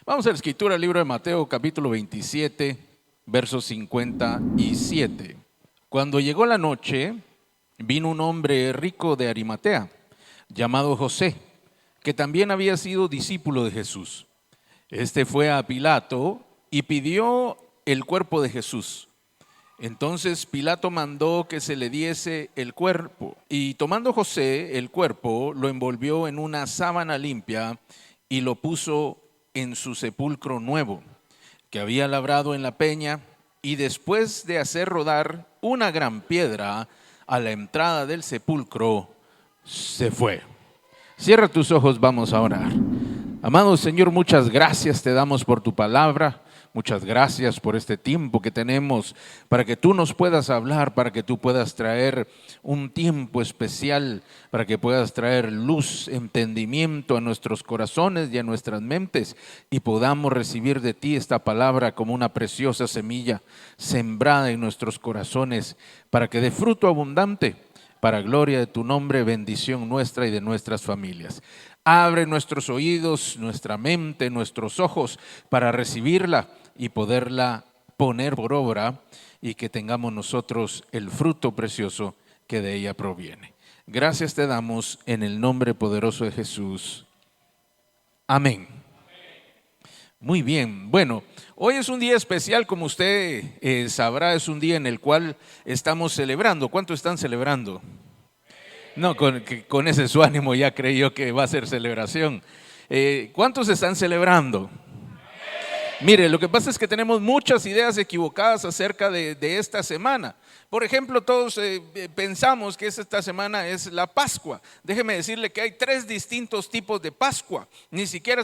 Vamos a la escritura, el libro de Mateo, capítulo 27, verso 57. Cuando llegó la noche, vino un hombre rico de Arimatea, llamado José, que también había sido discípulo de Jesús. Este fue a Pilato y pidió el cuerpo de Jesús. Entonces Pilato mandó que se le diese el cuerpo, y tomando José el cuerpo, lo envolvió en una sábana limpia y lo puso en su sepulcro nuevo, que había labrado en la peña, y después de hacer rodar una gran piedra a la entrada del sepulcro, se fue. Cierra tus ojos, vamos a orar. Amado Señor, muchas gracias te damos por tu palabra. Muchas gracias por este tiempo que tenemos para que tú nos puedas hablar, para que tú puedas traer un tiempo especial, para que puedas traer luz, entendimiento a nuestros corazones y a nuestras mentes, y podamos recibir de ti esta palabra como una preciosa semilla sembrada en nuestros corazones, para que dé fruto abundante, para gloria de tu nombre, bendición nuestra y de nuestras familias. Abre nuestros oídos, nuestra mente, nuestros ojos para recibirla y poderla poner por obra, y que tengamos nosotros el fruto precioso que de ella proviene. Gracias te damos en el nombre poderoso de Jesús. Amén. Muy bien, bueno, hoy es un día especial, como usted sabrá, es un día en el cual estamos celebrando. ¿Cuánto están celebrando? No, con ese su ánimo ya creí yo que va a ser celebración. ¿Cuántos están celebrando? Mire, lo que pasa es que tenemos muchas ideas equivocadas acerca de esta semana. Por ejemplo, todos pensamos que esta semana es la Pascua. Déjeme decirle que hay 3 distintos tipos de Pascua. Ni siquiera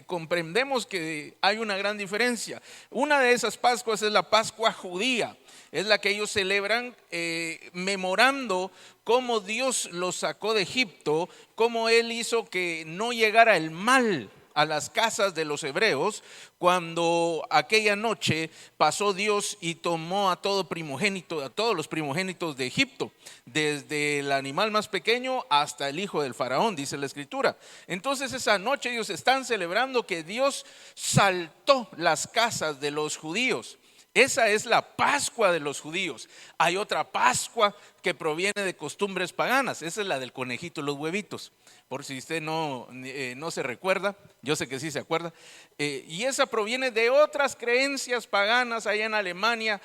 comprendemos que hay una gran diferencia. Una de esas Pascuas es la Pascua judía. Es la que ellos celebran memorando cómo Dios los sacó de Egipto, cómo Él hizo que no llegara el mal a las casas de los hebreos, cuando aquella noche pasó Dios y tomó a todo primogénito, a todos los primogénitos de Egipto, desde el animal más pequeño hasta el hijo del faraón, dice la escritura. Entonces esa noche ellos están celebrando que Dios saltó las casas de los judíos. Esa es la Pascua de los judíos. Hay otra Pascua que proviene de costumbres paganas. Esa es la del conejito y los huevitos. Por si usted no se recuerda, yo sé que sí se acuerda. Y esa proviene de otras creencias paganas allá en Alemania,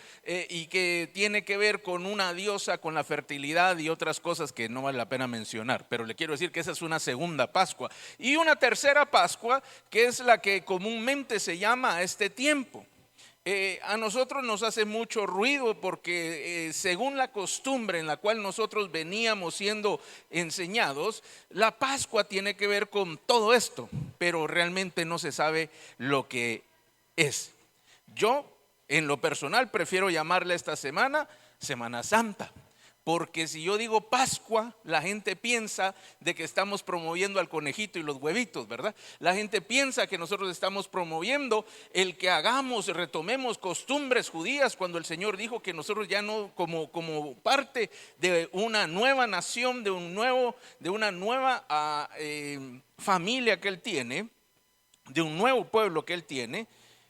y que tiene que ver con una diosa, con la fertilidad y otras cosas que no vale la pena mencionar. Pero le quiero decir que esa es una segunda Pascua. Y una tercera Pascua, que es la que comúnmente se llama a este tiempo. A nosotros nos hace mucho ruido porque según la costumbre en la cual nosotros veníamos siendo enseñados, la Pascua tiene que ver con todo esto, pero realmente no se sabe lo que es. Yo, en lo personal, prefiero llamarle esta semana Semana Santa. Porque si yo digo Pascua, la gente piensa de que estamos promoviendo al conejito y los huevitos, ¿verdad? La gente piensa que nosotros estamos promoviendo el que retomemos costumbres judías, cuando el Señor dijo que nosotros ya no, como parte de una nueva nación, de una nueva familia que Él tiene, de un nuevo pueblo que Él tiene,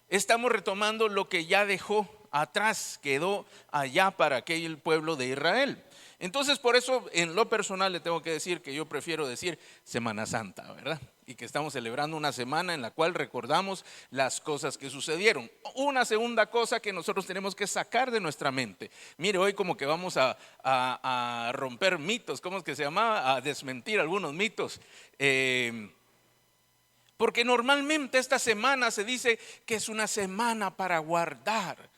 estamos retomando lo que ya dejó atrás, quedó allá para aquel pueblo de Israel. Entonces, por eso en lo personal le tengo que decir que yo prefiero decir Semana Santa, ¿verdad? Y que estamos celebrando una semana en la cual recordamos las cosas que sucedieron. Una segunda cosa que nosotros tenemos que sacar de nuestra mente. Mire, hoy como que vamos a romper mitos. ¿Cómo es que se llamaba? A desmentir algunos mitos. Porque normalmente esta semana se dice que es una semana para guardar.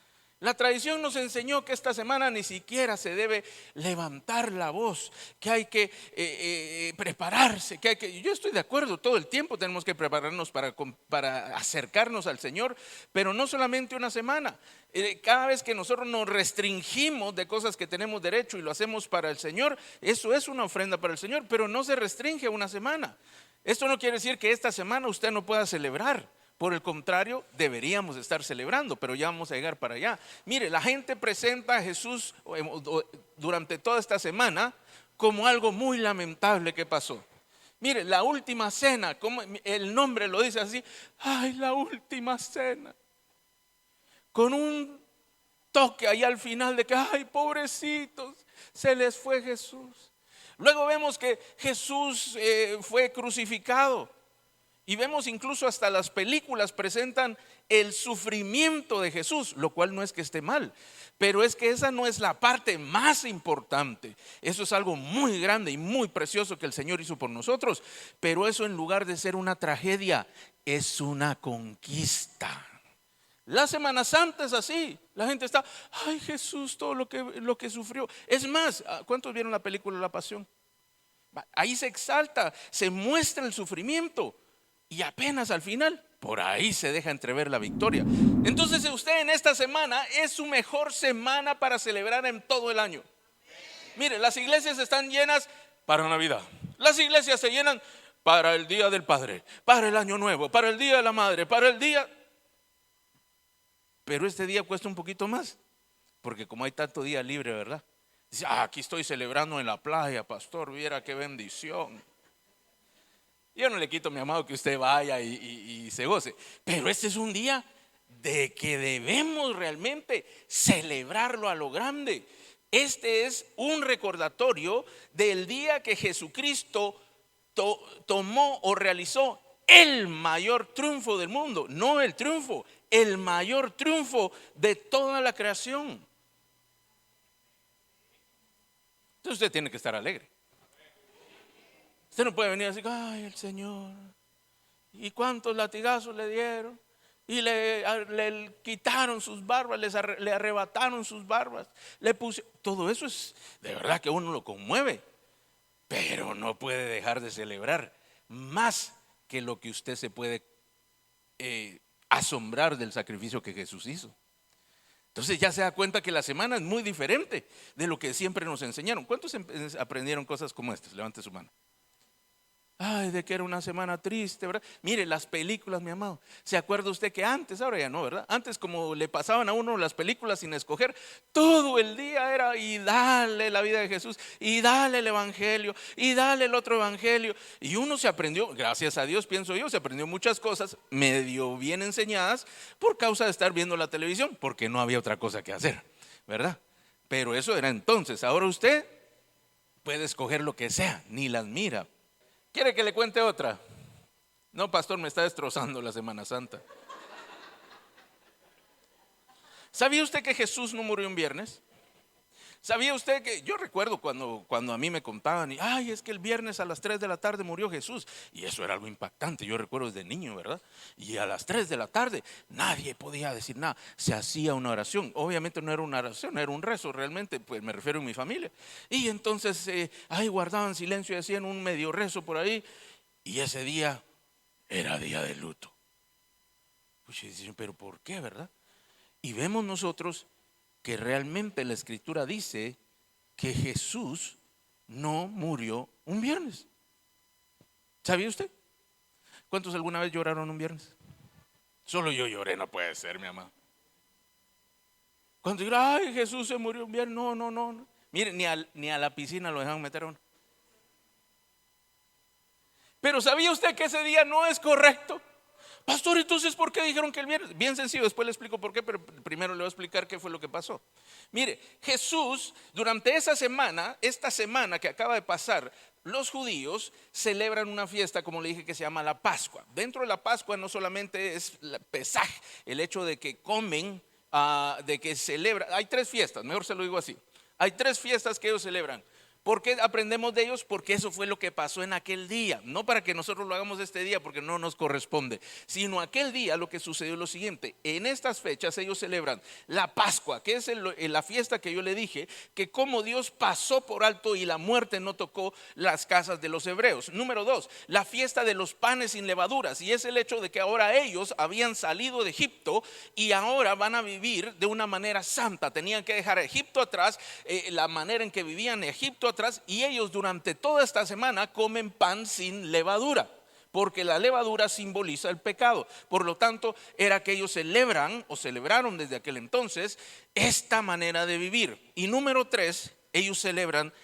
La tradición nos enseñó que esta semana ni siquiera se debe levantar la voz, que hay que prepararse, yo estoy de acuerdo, todo el tiempo tenemos que prepararnos para acercarnos al Señor, pero no solamente una semana. Cada vez que nosotros nos restringimos de cosas que tenemos derecho y lo hacemos para el Señor, eso es una ofrenda para el Señor, pero no se restringe a una semana. Esto no quiere decir que esta semana usted no pueda celebrar. Por el contrario, deberíamos estar celebrando, pero ya vamos a llegar para allá. Mire, la gente presenta a Jesús durante toda esta semana como algo muy lamentable que pasó. Mire, la última cena, como el nombre lo dice así, ay, la última cena. Con un toque ahí al final de que, ay, pobrecitos, se les fue Jesús. Luego vemos que Jesús fue crucificado. Y vemos incluso hasta las películas presentan el sufrimiento de Jesús, lo cual no es que esté mal, pero es que esa no es la parte más importante. Eso es algo muy grande y muy precioso que el Señor hizo por nosotros, pero eso, en lugar de ser una tragedia, es una conquista. La Semana Santa es así. La gente está, ay, Jesús, todo lo que sufrió. Es más, ¿cuántos vieron la película La Pasión? Ahí se exalta, se muestra el sufrimiento. Y apenas al final, por ahí se deja entrever la victoria. Entonces usted en esta semana es su mejor semana para celebrar en todo el año. Mire, las iglesias están llenas para Navidad. Las iglesias se llenan para el Día del Padre, para el Año Nuevo, para el Día de la Madre, para el día. Pero este día cuesta un poquito más, porque como hay tanto día libre, ¿verdad? Dice, aquí estoy celebrando en la playa, pastor, viera qué bendición. Yo no le quito, mi amado, que usted vaya y se goce, pero este es un día de que debemos realmente celebrarlo a lo grande. Este es un recordatorio del día que Jesucristo tomó o realizó el mayor triunfo del mundo. No el triunfo, el mayor triunfo de toda la creación. Entonces usted tiene que estar alegre. Usted no puede venir así, ay, el Señor, y cuántos latigazos le dieron, y le quitaron sus barbas, le arrebataron sus barbas, todo eso es de verdad que uno lo conmueve, pero no puede dejar de celebrar más que lo que usted se puede asombrar del sacrificio que Jesús hizo. Entonces ya se da cuenta que la semana es muy diferente de lo que siempre nos enseñaron. ¿Cuántos aprendieron cosas como estas? Levante su mano. Ay, de que era una semana triste, ¿verdad? Mire, las películas, mi amado. ¿Se acuerda usted que antes, ahora ya no, ¿verdad? Antes, como le pasaban a uno las películas sin escoger, todo el día era y dale la vida de Jesús, y dale el evangelio, y dale el otro evangelio. Y uno se aprendió, gracias a Dios, pienso yo, se aprendió muchas cosas medio bien enseñadas por causa de estar viendo la televisión, porque no había otra cosa que hacer, ¿verdad? Pero eso era entonces. Ahora usted puede escoger lo que sea, ni las mira. ¿Quiere que le cuente otra? No, pastor, me está destrozando la Semana Santa. ¿Sabía usted que Jesús no murió un viernes? ¿Sabía usted que, yo recuerdo cuando a mí me contaban, y ay, es que el viernes a las 3 de la tarde murió Jesús, y eso era algo impactante, yo recuerdo desde niño, ¿verdad? Y a las 3 de la tarde nadie podía decir nada, se hacía una oración, obviamente no era una oración, era un rezo realmente, pues me refiero a mi familia, y entonces ahí guardaban silencio y hacían un medio rezo por ahí, y ese día era día de luto. Pues dicen, pero ¿por qué, verdad? Y vemos nosotros que realmente la Escritura dice que Jesús no murió un viernes. ¿Sabía usted? ¿Cuántos alguna vez lloraron un viernes? Solo yo lloré, no puede ser, mi amado. Cuando digan, ay, Jesús se murió un viernes, no. Mire, ni a la piscina lo dejan meter a uno. Pero ¿sabía usted que ese día no es correcto? Pastor, entonces ¿por qué dijeron que el viernes? Bien sencillo, después le explico por qué, pero primero le voy a explicar qué fue lo que pasó. Mire, Jesús durante esta semana que acaba de pasar, los judíos celebran una fiesta, como le dije, que se llama la Pascua. Dentro de la Pascua no solamente es la Pesaj, el hecho de que comen, de que celebran. Hay 3 fiestas, mejor se lo digo así. Hay 3 fiestas que ellos celebran. ¿Por qué aprendemos de ellos? Porque eso fue lo que pasó en aquel día. No para que nosotros lo hagamos este día, porque no nos corresponde, sino aquel día lo que sucedió es lo siguiente. En estas fechas ellos celebran la Pascua, que es la fiesta que yo le dije, que como Dios pasó por alto y la muerte no tocó las casas de los hebreos. Número 2, la fiesta de los panes sin levaduras, y es el hecho de que ahora ellos habían salido de Egipto y ahora van a vivir de una manera santa. Tenían que dejar Egipto atrás, la manera en que vivían Egipto atrás, y ellos durante toda esta semana comen pan sin levadura, porque la levadura simboliza el pecado. Por lo tanto, era que ellos celebraron desde aquel entonces esta manera de vivir. Y número 3, ellos celebran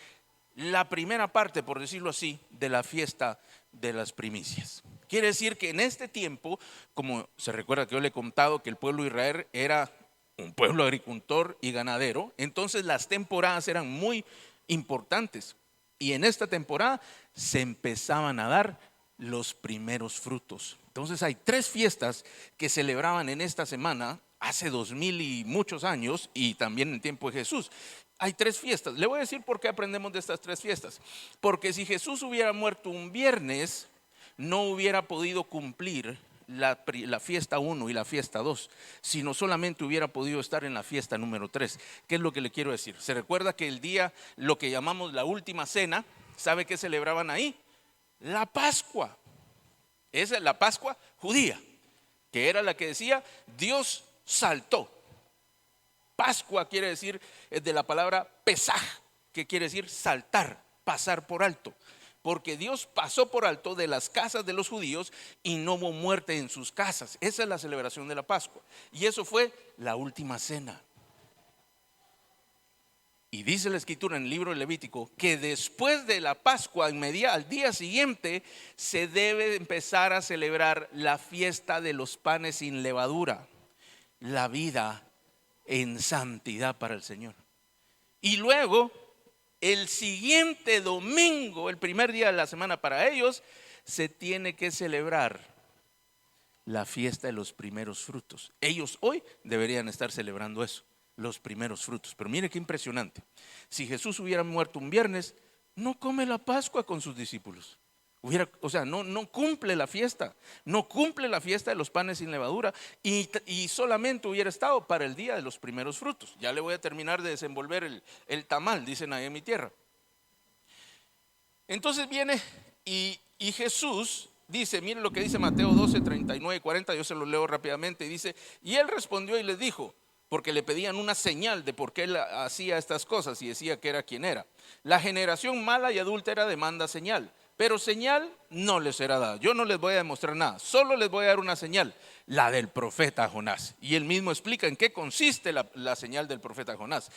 la primera parte, por decirlo así, de la fiesta de las primicias. Quiere decir que en este tiempo, como se recuerda que yo le he contado que el pueblo de Israel era un pueblo agricultor y ganadero, entonces las temporadas eran muy importantes. Y en esta temporada se empezaban a dar los primeros frutos. Entonces hay 3 fiestas que celebraban en esta semana, hace 2000 y muchos años, y también en tiempo de Jesús. Hay 3 fiestas. Le voy a decir por qué aprendemos de estas 3 fiestas. Porque si Jesús hubiera muerto un viernes, no hubiera podido cumplir la fiesta 1 y la fiesta 2, sino solamente hubiera podido estar en la fiesta número 3. ¿Qué es lo que le quiero decir? Se recuerda que el día, lo que llamamos la última cena, ¿sabe qué celebraban ahí? La Pascua. Esa es la Pascua judía, que era la que decía Dios saltó. Pascua quiere decir, es de la palabra pesaj, que quiere decir saltar, pasar por alto. Porque Dios pasó por alto de las casas de los judíos y no hubo muerte en sus casas. Esa es la celebración de la Pascua. Y eso fue la última cena. Y dice la escritura en el libro de Levítico que después de la Pascua, al día siguiente, se debe empezar a celebrar la fiesta de los panes sin levadura, la vida en santidad para el Señor. Y luego, el siguiente domingo, el primer día de la semana para ellos, se tiene que celebrar la fiesta de los primeros frutos. Ellos hoy deberían estar celebrando eso, los primeros frutos. Pero mire qué impresionante. Si Jesús hubiera muerto un viernes, no come la Pascua con sus discípulos. No cumple la fiesta. No cumple la fiesta de los panes sin levadura. Y solamente hubiera estado para el día de los primeros frutos. Ya le voy a terminar de desenvolver el tamal, dicen ahí en mi tierra. Entonces viene y Jesús dice, miren lo que dice Mateo 12, 39 y 40, yo se lo leo rápidamente. Y dice, y él respondió y les dijo, porque le pedían una señal de por qué él hacía estas cosas y decía que era quien era. La generación mala y adúltera demanda señal, pero señal no les será dada. Yo no les voy a demostrar nada, solo les voy a dar una señal, la del profeta Jonás. Y él mismo explica en qué consiste la señal del profeta Jonás.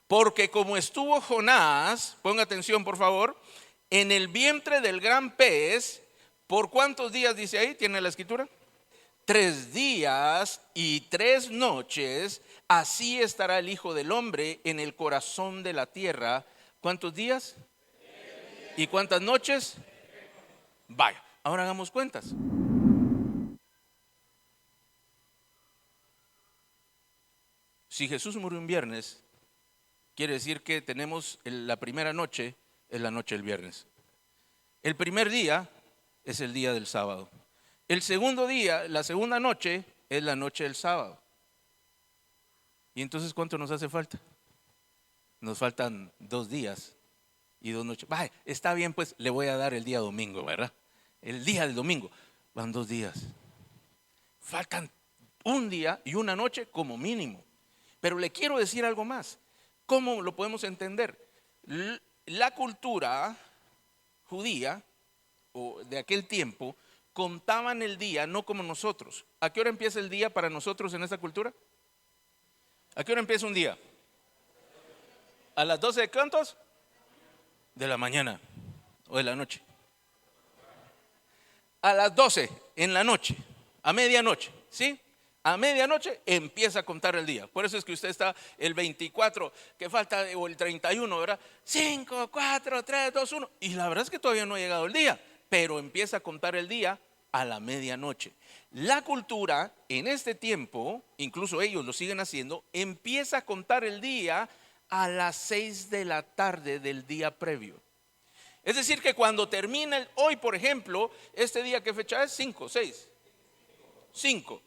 Porque como estuvo Jonás, ponga atención por favor, en el vientre del gran pez, ¿por cuántos días dice ahí? ¿Tiene la escritura? 3 días y 3 noches, así estará el Hijo del Hombre en el corazón de la tierra. ¿Cuántos días? ¿Y cuántas noches? Vaya, ahora hagamos cuentas. Si Jesús murió un viernes, quiere decir que tenemos la primera noche, es la noche del viernes. El primer día es el día del sábado. El segundo día, la segunda noche, es la noche del sábado. ¿Y entonces cuánto nos hace falta? Nos faltan 2 días y 2 noches. Vaya, está bien, pues le voy a dar el día domingo, ¿verdad? El día del domingo. Van 2 días. Faltan 1 día y 1 noche como mínimo. Pero le quiero decir algo más. ¿Cómo lo podemos entender? La cultura judía o de aquel tiempo contaban el día no como nosotros. ¿A qué hora empieza el día para nosotros en esta cultura? ¿A qué hora empieza un día? ¿A las 12 de cuántos? De la mañana o de la noche. A las 12 en la noche, a medianoche, ¿sí? A medianoche empieza a contar el día. Por eso es que usted está el 24, que falta, o el 31, ¿verdad? 5, 4, 3, 2, 1. Y la verdad es que todavía no ha llegado el día, pero empieza a contar el día a la medianoche. La cultura en este tiempo, incluso ellos lo siguen haciendo, empieza a contar el día a las 6 de la tarde del día previo. Es decir que cuando termina hoy, por ejemplo, este día, ¿qué fecha es? 5, 6, 5.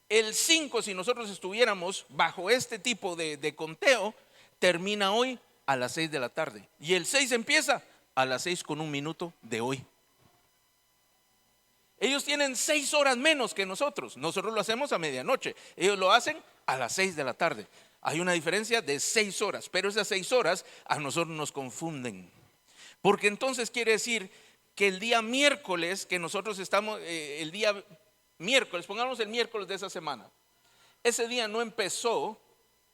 El 5, si nosotros estuviéramos bajo este tipo de conteo, termina hoy a las 6 de la tarde. Y el 6 empieza a las 6 con 1 minuto de hoy. Ellos tienen 6 horas menos que nosotros. Nosotros lo hacemos a medianoche. Ellos lo hacen a las 6 de la tarde. Hay una diferencia de 6 horas. Pero esas 6 horas a nosotros nos confunden. Porque entonces quiere decir que el día miércoles que nosotros estamos, el día miércoles, pongamos el miércoles de esa semana, ese día no empezó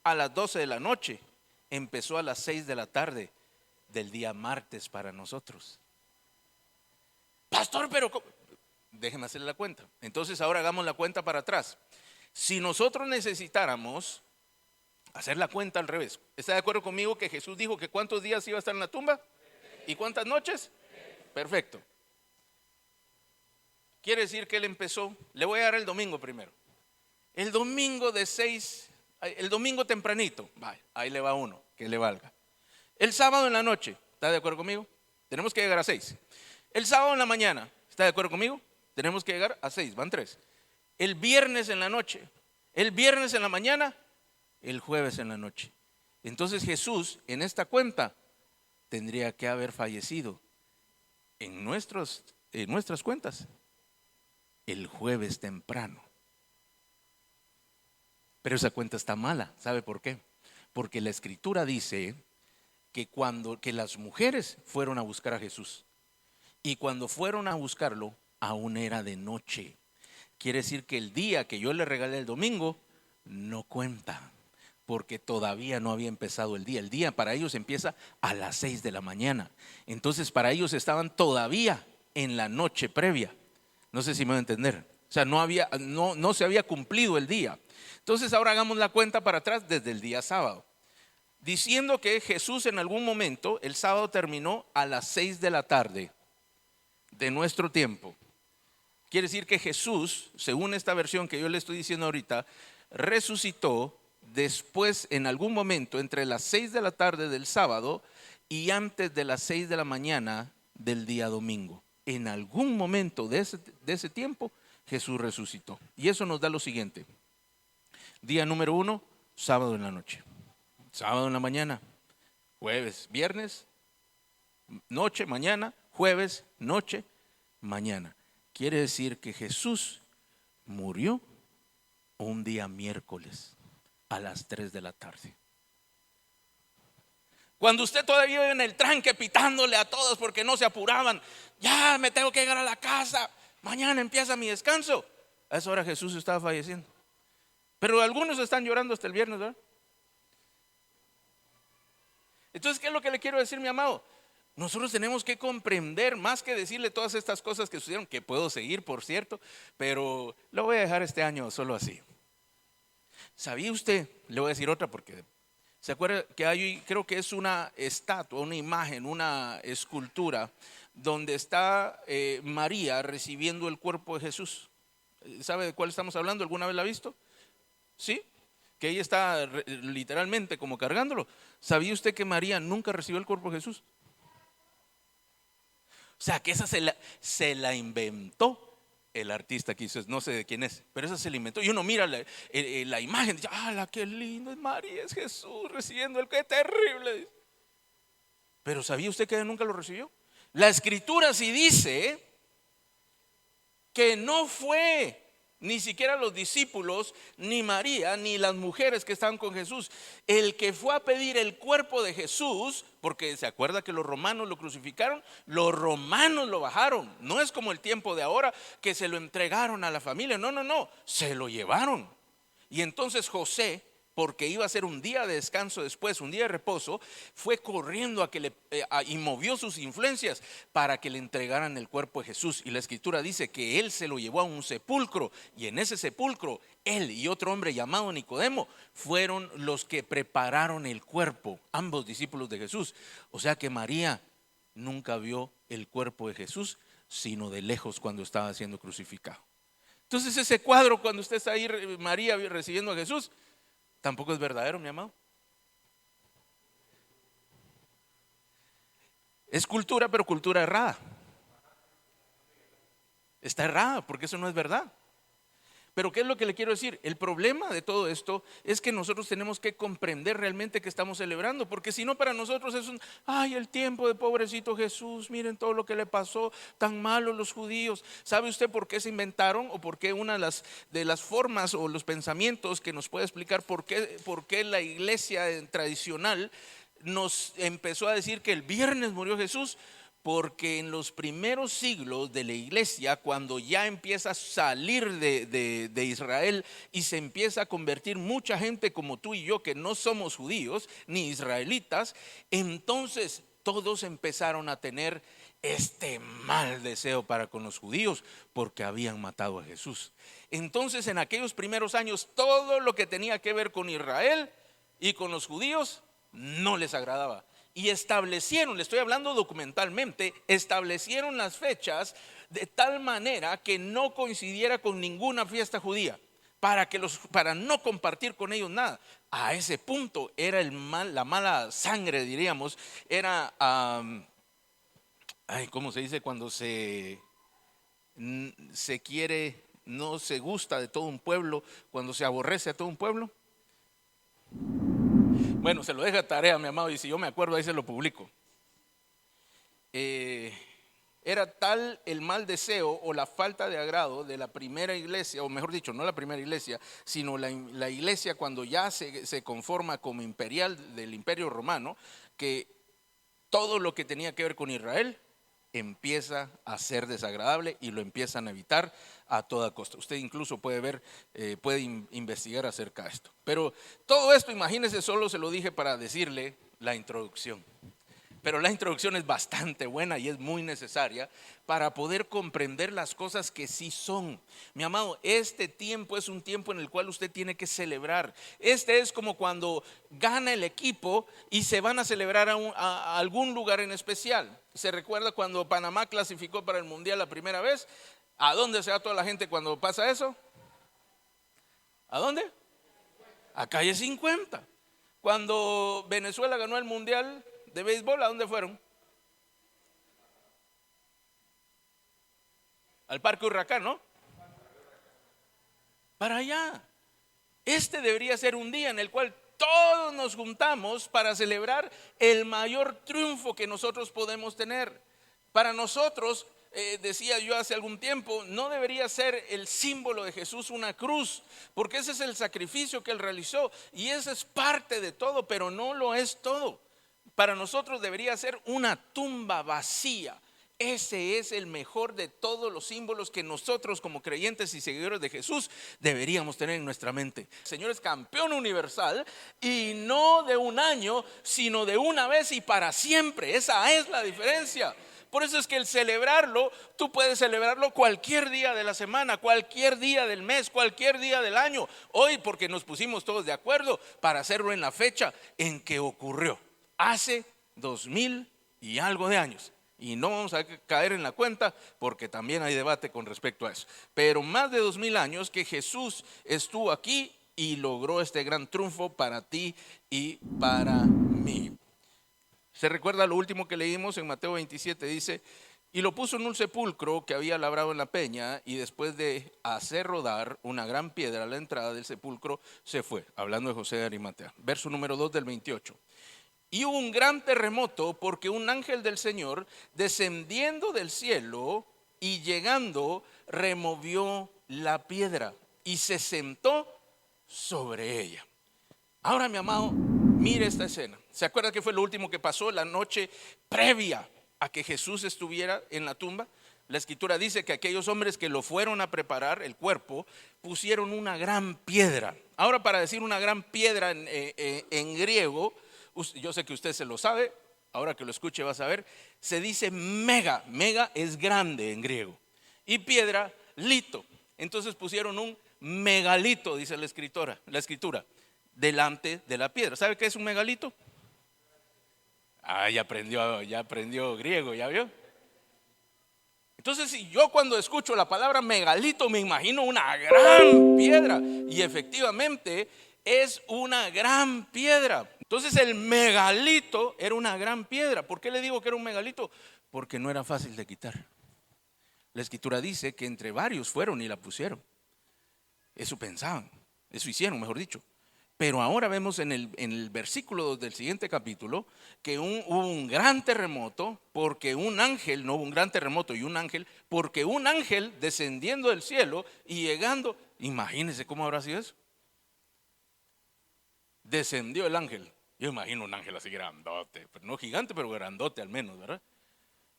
a las 12 de la noche, empezó a las 6 de la tarde del día martes para nosotros. Pastor, pero déjeme hacerle la cuenta. Entonces ahora hagamos la cuenta para atrás. Si nosotros necesitáramos hacer la cuenta al revés, ¿está de acuerdo conmigo que Jesús dijo que cuántos días iba a estar en la tumba? ¿Y cuántas noches? Perfecto. Quiere decir que él empezó, le voy a dar el domingo primero. El domingo el domingo tempranito, vaya, ahí le va uno, que le valga. El sábado en la noche, ¿está de acuerdo conmigo? Tenemos que llegar a 6. El sábado en la mañana, ¿está de acuerdo conmigo? Tenemos que llegar a 6, van 3. El viernes en la noche, el viernes en la mañana, el jueves en la noche. Entonces Jesús en esta cuenta tendría que haber fallecido en nuestras cuentas el jueves temprano. Pero esa cuenta está mala, ¿sabe por qué? Porque la escritura dice que las mujeres fueron a buscar a Jesús, y cuando fueron a buscarlo aún era de noche. Quiere decir que el día que yo le regalé el domingo no cuenta, porque todavía no había empezado el día. El día para ellos empieza a las 6 de la mañana. Entonces para ellos estaban todavía en la noche previa. No sé si me va a entender. O sea, no se había cumplido el día. Entonces ahora hagamos la cuenta para atrás desde el día sábado, diciendo que Jesús en algún momento, el sábado terminó a las 6 de la tarde de nuestro tiempo. Quiere decir que Jesús, según esta versión que yo le estoy diciendo ahorita, resucitó después en algún momento entre las 6 de la tarde del sábado y antes de las 6 de la mañana del día domingo. En algún momento de ese tiempo Jesús resucitó. Y eso nos da lo siguiente. Día número 1, sábado en la noche. Sábado en la mañana, jueves, viernes, noche, mañana, jueves, noche, mañana. Quiere decir que Jesús murió un día miércoles a las 3 de la tarde. Cuando usted todavía iba en el tranque pitándole a todos porque no se apuraban, ya me tengo que llegar a la casa, mañana empieza mi descanso. A esa hora Jesús estaba falleciendo. Pero algunos están llorando hasta el viernes, ¿verdad? Entonces, ¿qué es lo que le quiero decir, mi amado? Nosotros tenemos que comprender, más que decirle todas estas cosas que sucedieron, que puedo seguir, por cierto, pero lo voy a dejar este año solo así. ¿Sabía usted? Le voy a decir otra porque se acuerda que hay, creo que es una estatua, una imagen, una escultura donde está María recibiendo el cuerpo de Jesús. ¿Sabe de cuál estamos hablando? ¿Alguna vez la ha visto? ¿Sí? Que ella está literalmente como cargándolo. ¿Sabía usted que María nunca recibió el cuerpo de Jesús? O sea, que esa se la inventó el artista que hizo, no sé de quién es, pero esa se la inventó. Y uno mira la imagen y dice, ¡ah, qué lindo es María, es Jesús recibiendo el qué terrible! Pero ¿sabía usted que ella nunca lo recibió? La escritura sí dice que no fue ni siquiera los discípulos, ni María, ni las mujeres que estaban con Jesús el que fue a pedir el cuerpo de Jesús, porque se acuerda que los romanos lo crucificaron, los romanos lo bajaron. No es como el tiempo de ahora que se lo entregaron a la familia, no, se lo llevaron. Y entonces José, porque iba a ser un día de descanso después, un día de reposo, fue corriendo y movió sus influencias para que le entregaran el cuerpo de Jesús. Y la escritura dice que él se lo llevó a un sepulcro, y en ese sepulcro él y otro hombre llamado Nicodemo fueron los que prepararon el cuerpo, ambos discípulos de Jesús. O sea que María nunca vio el cuerpo de Jesús, sino de lejos cuando estaba siendo crucificado. Entonces ese cuadro, cuando usted está ahí, María recibiendo a Jesús, tampoco es verdadero, mi amado. Es cultura, pero cultura errada. Está errada porque eso no es verdad. Pero ¿qué es lo que le quiero decir? El problema de todo esto es que nosotros tenemos que comprender realmente que estamos celebrando, porque si no, para nosotros es el tiempo de pobrecito Jesús, miren todo lo que le pasó, tan malos los judíos. ¿Sabe usted por qué se inventaron, o por qué una de las formas o los pensamientos que nos puede explicar por qué la iglesia tradicional nos empezó a decir que el viernes murió Jesús? Porque en los primeros siglos de la iglesia, cuando ya empieza a salir de Israel y se empieza a convertir mucha gente como tú y yo, que no somos judíos ni israelitas, entonces todos empezaron a tener este mal deseo para con los judíos porque habían matado a Jesús. Entonces, en aquellos primeros años, todo lo que tenía que ver con Israel y con los judíos no les agradaba. Y establecieron, le estoy hablando documentalmente, establecieron las fechas de tal manera que no coincidiera con ninguna fiesta judía, para no compartir con ellos nada. A ese punto era la mala sangre, diríamos, era, ¿cómo se dice? Cuando se quiere, no se gusta de todo un pueblo, cuando se aborrece a todo un pueblo. Bueno, se lo deja tarea, mi amado, y si yo me acuerdo ahí se lo publico. Era tal el mal deseo o la falta de agrado de la primera iglesia, o mejor dicho, no la primera iglesia, sino la iglesia cuando ya se conforma como imperial del Imperio Romano, que todo lo que tenía que ver con Israel empieza a ser desagradable y lo empiezan a evitar a toda costa. Usted incluso puede ver, puede investigar acerca de esto. Pero todo esto, imagínese, solo se lo dije para decirle la introducción. Pero la introducción es bastante buena y es muy necesaria para poder comprender las cosas que sí son. Mi amado, este tiempo es un tiempo en el cual usted tiene que celebrar. Este es como cuando gana el equipo y se van a celebrar a algún lugar en especial. ¿Se recuerda cuando Panamá clasificó para el Mundial la primera vez? ¿A dónde se va toda la gente cuando pasa eso? ¿A dónde? A calle 50. Cuando Venezuela ganó el Mundial de béisbol, ¿a dónde fueron? Al Parque Huracán, ¿no? Para allá. Este debería ser un día en el cual todos nos juntamos para celebrar el mayor triunfo que nosotros podemos tener. Para nosotros, decía yo hace algún tiempo, no debería ser el símbolo de Jesús una cruz, porque ese es el sacrificio que Él realizó y ese es parte de todo, pero no lo es todo. Para nosotros debería ser una tumba vacía. Ese es el mejor de todos los símbolos que nosotros como creyentes y seguidores de Jesús deberíamos tener en nuestra mente. El Señor es campeón universal y no de un año, sino de una vez y para siempre. Esa es la diferencia. Por eso es que el celebrarlo, tú puedes celebrarlo cualquier día de la semana, cualquier día del mes, cualquier día del año. Hoy, porque nos pusimos todos de acuerdo para hacerlo en la fecha en que ocurrió. Hace 2000 y algo de años. Y no vamos a caer en la cuenta porque también hay debate con respecto a eso. Pero más de 2000 años que Jesús estuvo aquí y logró este gran triunfo para ti y para mí. ¿Se recuerda lo último que leímos en Mateo 27? Dice, y lo puso en un sepulcro que había labrado en la peña, y después de hacer rodar una gran piedra a la entrada del sepulcro, se fue. Hablando de José de Arimatea. Verso número 2 del 28. Y hubo un gran terremoto porque un ángel del Señor, descendiendo del cielo y llegando, removió la piedra y se sentó sobre ella. Ahora, mi amado, mire esta escena. ¿Se acuerda que fue lo último que pasó la noche previa a que Jesús estuviera en la tumba? La escritura dice que aquellos hombres que lo fueron a preparar, el cuerpo, pusieron una gran piedra. Ahora, para decir una gran piedra en griego, yo sé que usted se lo sabe, ahora que lo escuche va a saber, se dice mega. Mega es grande en griego. Y piedra, lito. Entonces pusieron un megalito, dice la escritura, delante de la piedra. ¿Sabe qué es un megalito? Ya aprendió griego, ¿ya vio? Entonces, si yo cuando escucho la palabra megalito me imagino una gran piedra, y efectivamente es una gran piedra. Entonces el megalito era una gran piedra. ¿Por qué le digo que era un megalito? Porque no era fácil de quitar. La escritura dice que entre varios fueron y la pusieron. Eso pensaban, eso hicieron, mejor dicho. Pero ahora vemos en el versículo del siguiente capítulo que hubo un gran terremoto porque un ángel, no hubo un gran terremoto y un ángel, porque un ángel descendiendo del cielo y llegando, imagínense cómo habrá sido eso. Descendió el ángel. Yo imagino un ángel así grandote, pero no gigante, pero grandote al menos, ¿verdad?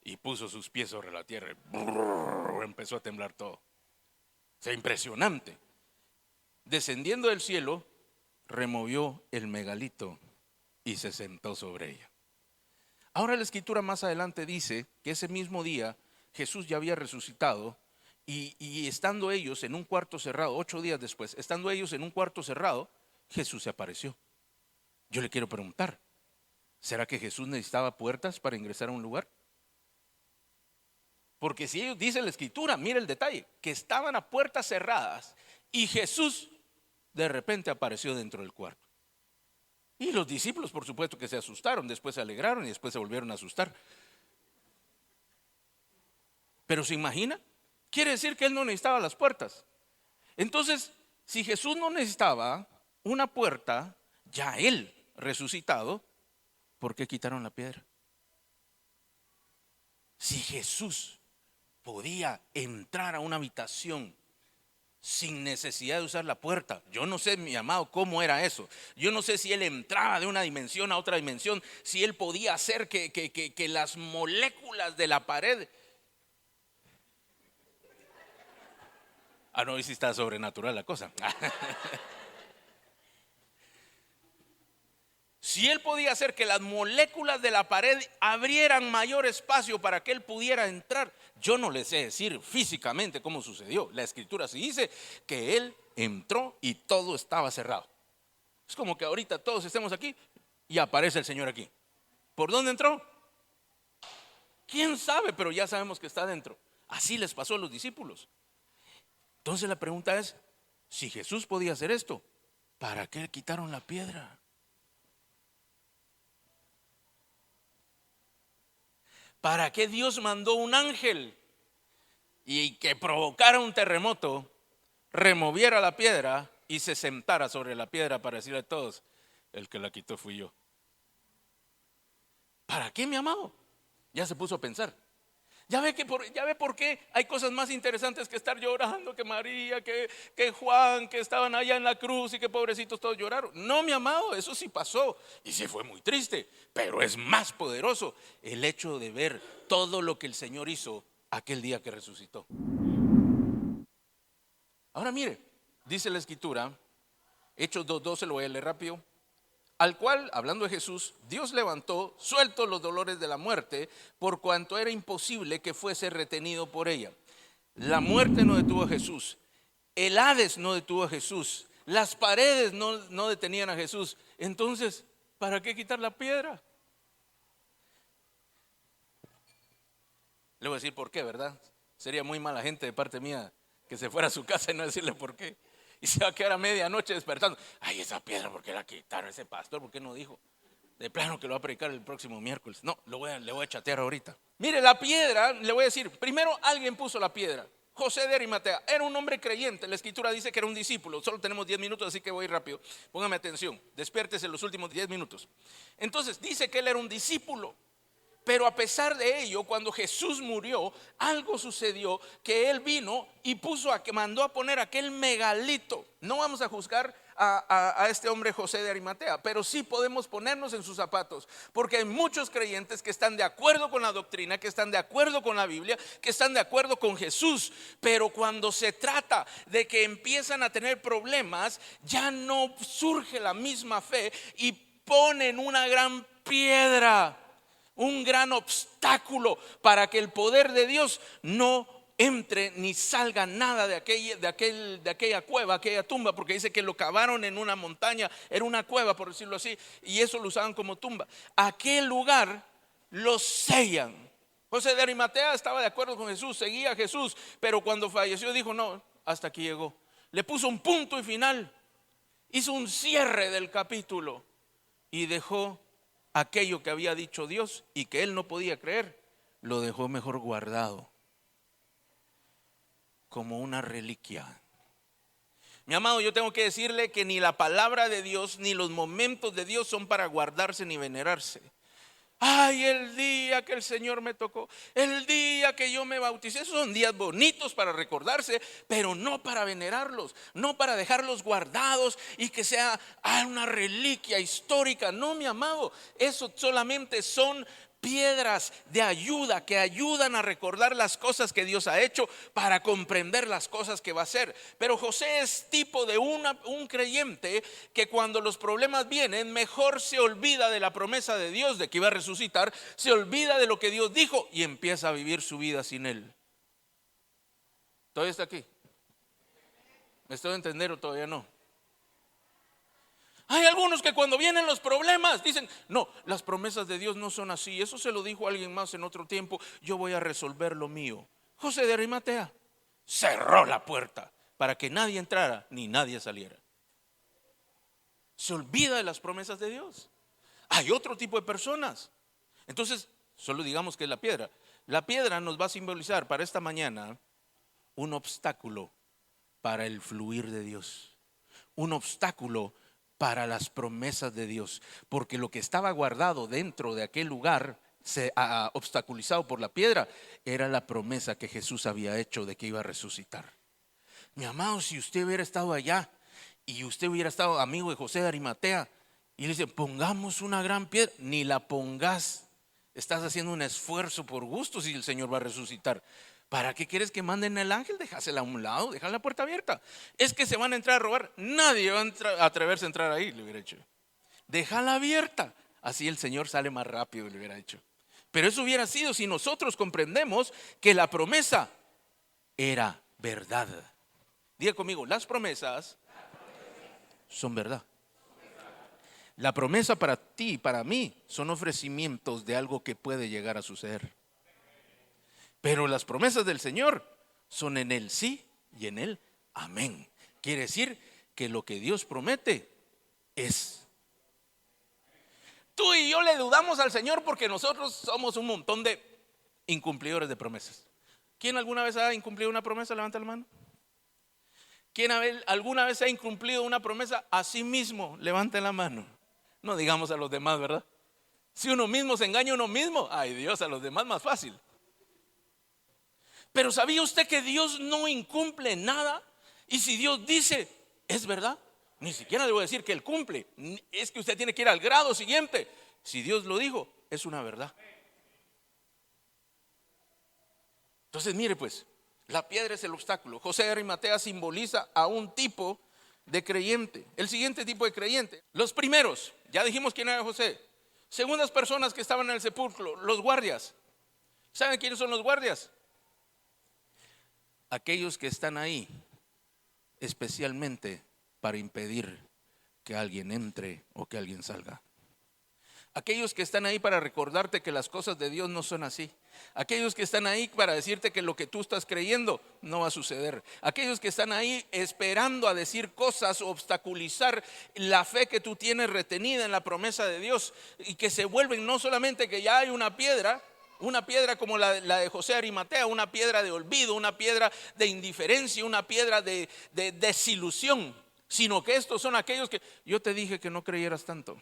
Y puso sus pies sobre la tierra y empezó a temblar todo. O sea, impresionante. Descendiendo del cielo, removió el megalito y se sentó sobre ella. Ahora la escritura más adelante dice que ese mismo día Jesús ya había resucitado y estando ellos en un cuarto cerrado, 8 días después, estando ellos en un cuarto cerrado, Jesús se apareció. Yo le quiero preguntar, ¿será que Jesús necesitaba puertas para ingresar a un lugar? Porque si ellos dicen la escritura, mire el detalle, que estaban a puertas cerradas y Jesús de repente apareció dentro del cuarto. Y los discípulos, por supuesto que se asustaron, después se alegraron y después se volvieron a asustar. Pero ¿se imagina? Quiere decir que él no necesitaba las puertas. Entonces, si Jesús no necesitaba una puerta, ya él resucitado, ¿por qué quitaron la piedra? Si Jesús podía entrar a una habitación sin necesidad de usar la puerta, yo no sé, mi amado, cómo era eso. Yo no sé si él entraba de una dimensión a otra dimensión, si él podía hacer que las moléculas de la pared. No, y si está sobrenatural la cosa. Si él podía hacer que las moléculas de la pared abrieran mayor espacio para que él pudiera entrar, yo no le sé decir físicamente cómo sucedió. La escritura sí dice que él entró y todo estaba cerrado. Es como que ahorita todos estemos aquí y aparece el Señor aquí. ¿Por dónde entró? ¿Quién sabe? Pero ya sabemos que está dentro. Así les pasó a los discípulos. Entonces la pregunta es, si Jesús podía hacer esto, ¿para qué quitaron la piedra? ¿Para qué Dios mandó un ángel y que provocara un terremoto, removiera la piedra y se sentara sobre la piedra para decirle a todos, el que la quitó fui yo? ¿Para qué, mi amado? Ya se puso a pensar. Ya ve por qué hay cosas más interesantes que estar llorando, que María, que Juan, que estaban allá en la cruz y que pobrecitos todos lloraron. No, mi amado, eso sí pasó y sí fue muy triste, pero es más poderoso el hecho de ver todo lo que el Señor hizo aquel día que resucitó. Ahora mire, dice la escritura, Hechos 2:12, lo voy a leer rápido. Al cual, hablando de Jesús, Dios levantó, sueltos los dolores de la muerte, por cuanto era imposible que fuese retenido por ella. La muerte no detuvo a Jesús, el Hades no detuvo a Jesús, las paredes no detenían a Jesús. Entonces, ¿para qué quitar la piedra? Le voy a decir por qué, ¿verdad? Sería muy mala gente de parte mía que se fuera a su casa y no decirle por qué. Y se va a quedar a medianoche despertando. Ay, esa piedra, ¿por qué la quitaron? Ese pastor, ¿por qué no dijo? De plano que lo va a predicar el próximo miércoles. No, le voy a chatear ahorita. Mire, la piedra, le voy a decir, primero alguien puso la piedra. José de Arimatea, era un hombre creyente. La escritura dice que era un discípulo. Solo tenemos 10 minutos, así que voy rápido. Póngame atención, despiértese los últimos 10 minutos. Entonces, dice que él era un discípulo. Pero a pesar de ello, cuando Jesús murió, algo sucedió, que él vino y mandó a poner aquel megalito. No vamos a juzgar a este hombre José de Arimatea, pero sí podemos ponernos en sus zapatos, porque hay muchos creyentes que están de acuerdo con la doctrina, que están de acuerdo con la Biblia, que están de acuerdo con Jesús, pero cuando se trata de que empiezan a tener problemas, ya no surge la misma fe y ponen una gran piedra, un gran obstáculo para que el poder de Dios no entre ni salga nada de aquella cueva, aquella tumba, porque dice que lo cavaron en una montaña, era una cueva por decirlo así, y eso lo usaban como tumba. Aquel lugar lo sellan. José de Arimatea estaba de acuerdo con Jesús, seguía a Jesús, pero cuando falleció dijo no, hasta aquí llegó. Le puso un punto y final, hizo un cierre del capítulo y dejó aquello que había dicho Dios y que él no podía creer, lo dejó mejor guardado como una reliquia. Mi amado, yo tengo que decirle que ni la palabra de Dios ni los momentos de Dios son para guardarse ni venerarse. Ay, el día que el Señor me tocó, el día que yo me bauticé, esos son días bonitos para recordarse, pero no para venerarlos, no para dejarlos guardados y que sea una reliquia histórica. No, mi amado, eso solamente son piedras de ayuda que ayudan a recordar las cosas que Dios ha hecho para comprender las cosas que va a hacer. Pero José es tipo de un creyente que cuando los problemas vienen, mejor se olvida de la promesa de Dios de que iba a resucitar, se olvida de lo que Dios dijo y empieza a vivir su vida sin él. ¿Todavía está aquí? ¿Me estoy entendiendo o todavía no? Hay algunos que cuando vienen los problemas dicen, no, las promesas de Dios no son así. Eso se lo dijo alguien más en otro tiempo. Yo voy a resolver lo mío. José de Arimatea cerró la puerta para que nadie entrara ni nadie saliera. Se olvida de las promesas de Dios. Hay otro tipo de personas. Entonces, solo digamos que la piedra nos va a simbolizar para esta mañana un obstáculo para el fluir de Dios. Un obstáculo para las promesas de Dios, porque lo que estaba guardado dentro de aquel lugar, obstaculizado por la piedra, era la promesa que Jesús había hecho de que iba a resucitar. Mi amado, si usted hubiera estado allá y usted hubiera estado amigo de José de Arimatea y le dice, pongamos una gran piedra, ni la pongas. Estás haciendo un esfuerzo por gusto si el Señor va a resucitar. ¿Para qué quieres que manden el ángel? Déjasela a un lado, deja la puerta abierta. Es que se van a entrar a robar. Nadie va a atreverse a entrar ahí, le hubiera hecho. Déjala abierta. Así el Señor sale más rápido, le hubiera hecho. Pero eso hubiera sido si nosotros comprendemos que la promesa era verdad. Diga conmigo, las promesas son verdad. La promesa para ti y para mí son ofrecimientos de algo que puede llegar a suceder. Pero las promesas del Señor son en el sí y en el amén. Quiere decir que lo que Dios promete es. Tú y yo le dudamos al Señor porque nosotros somos un montón de incumplidores de promesas. ¿Quién alguna vez ha incumplido una promesa? Levanta la mano. ¿Quién alguna vez ha incumplido una promesa a sí mismo? Levante la mano. No digamos a los demás, ¿verdad? Si uno mismo se engaña a uno mismo, ay Dios, a los demás más fácil. Pero ¿sabía usted que Dios no incumple nada? Y si Dios dice, es verdad. Ni siquiera le voy a decir que Él cumple. Es que usted tiene que ir al grado siguiente. Si Dios lo dijo, es una verdad. Entonces mire pues, la piedra es el obstáculo. José de Arimatea simboliza a un tipo de creyente. El siguiente tipo de creyente, los primeros, ya dijimos quién era José. Segundas personas que estaban en el sepulcro, los guardias. ¿Saben quiénes son los guardias? Aquellos que están ahí especialmente para impedir que alguien entre o que alguien salga. Aquellos que están ahí para recordarte que las cosas de Dios no son así. Aquellos que están ahí para decirte que lo que tú estás creyendo no va a suceder. Aquellos que están ahí esperando a decir cosas o obstaculizar la fe que tú tienes retenida en la promesa de Dios, y que se vuelven no solamente que ya hay una piedra como la de José de Arimatea, una piedra de olvido, una piedra de indiferencia, una piedra de desilusión, sino que estos son aquellos que yo te dije que no creyeras tanto.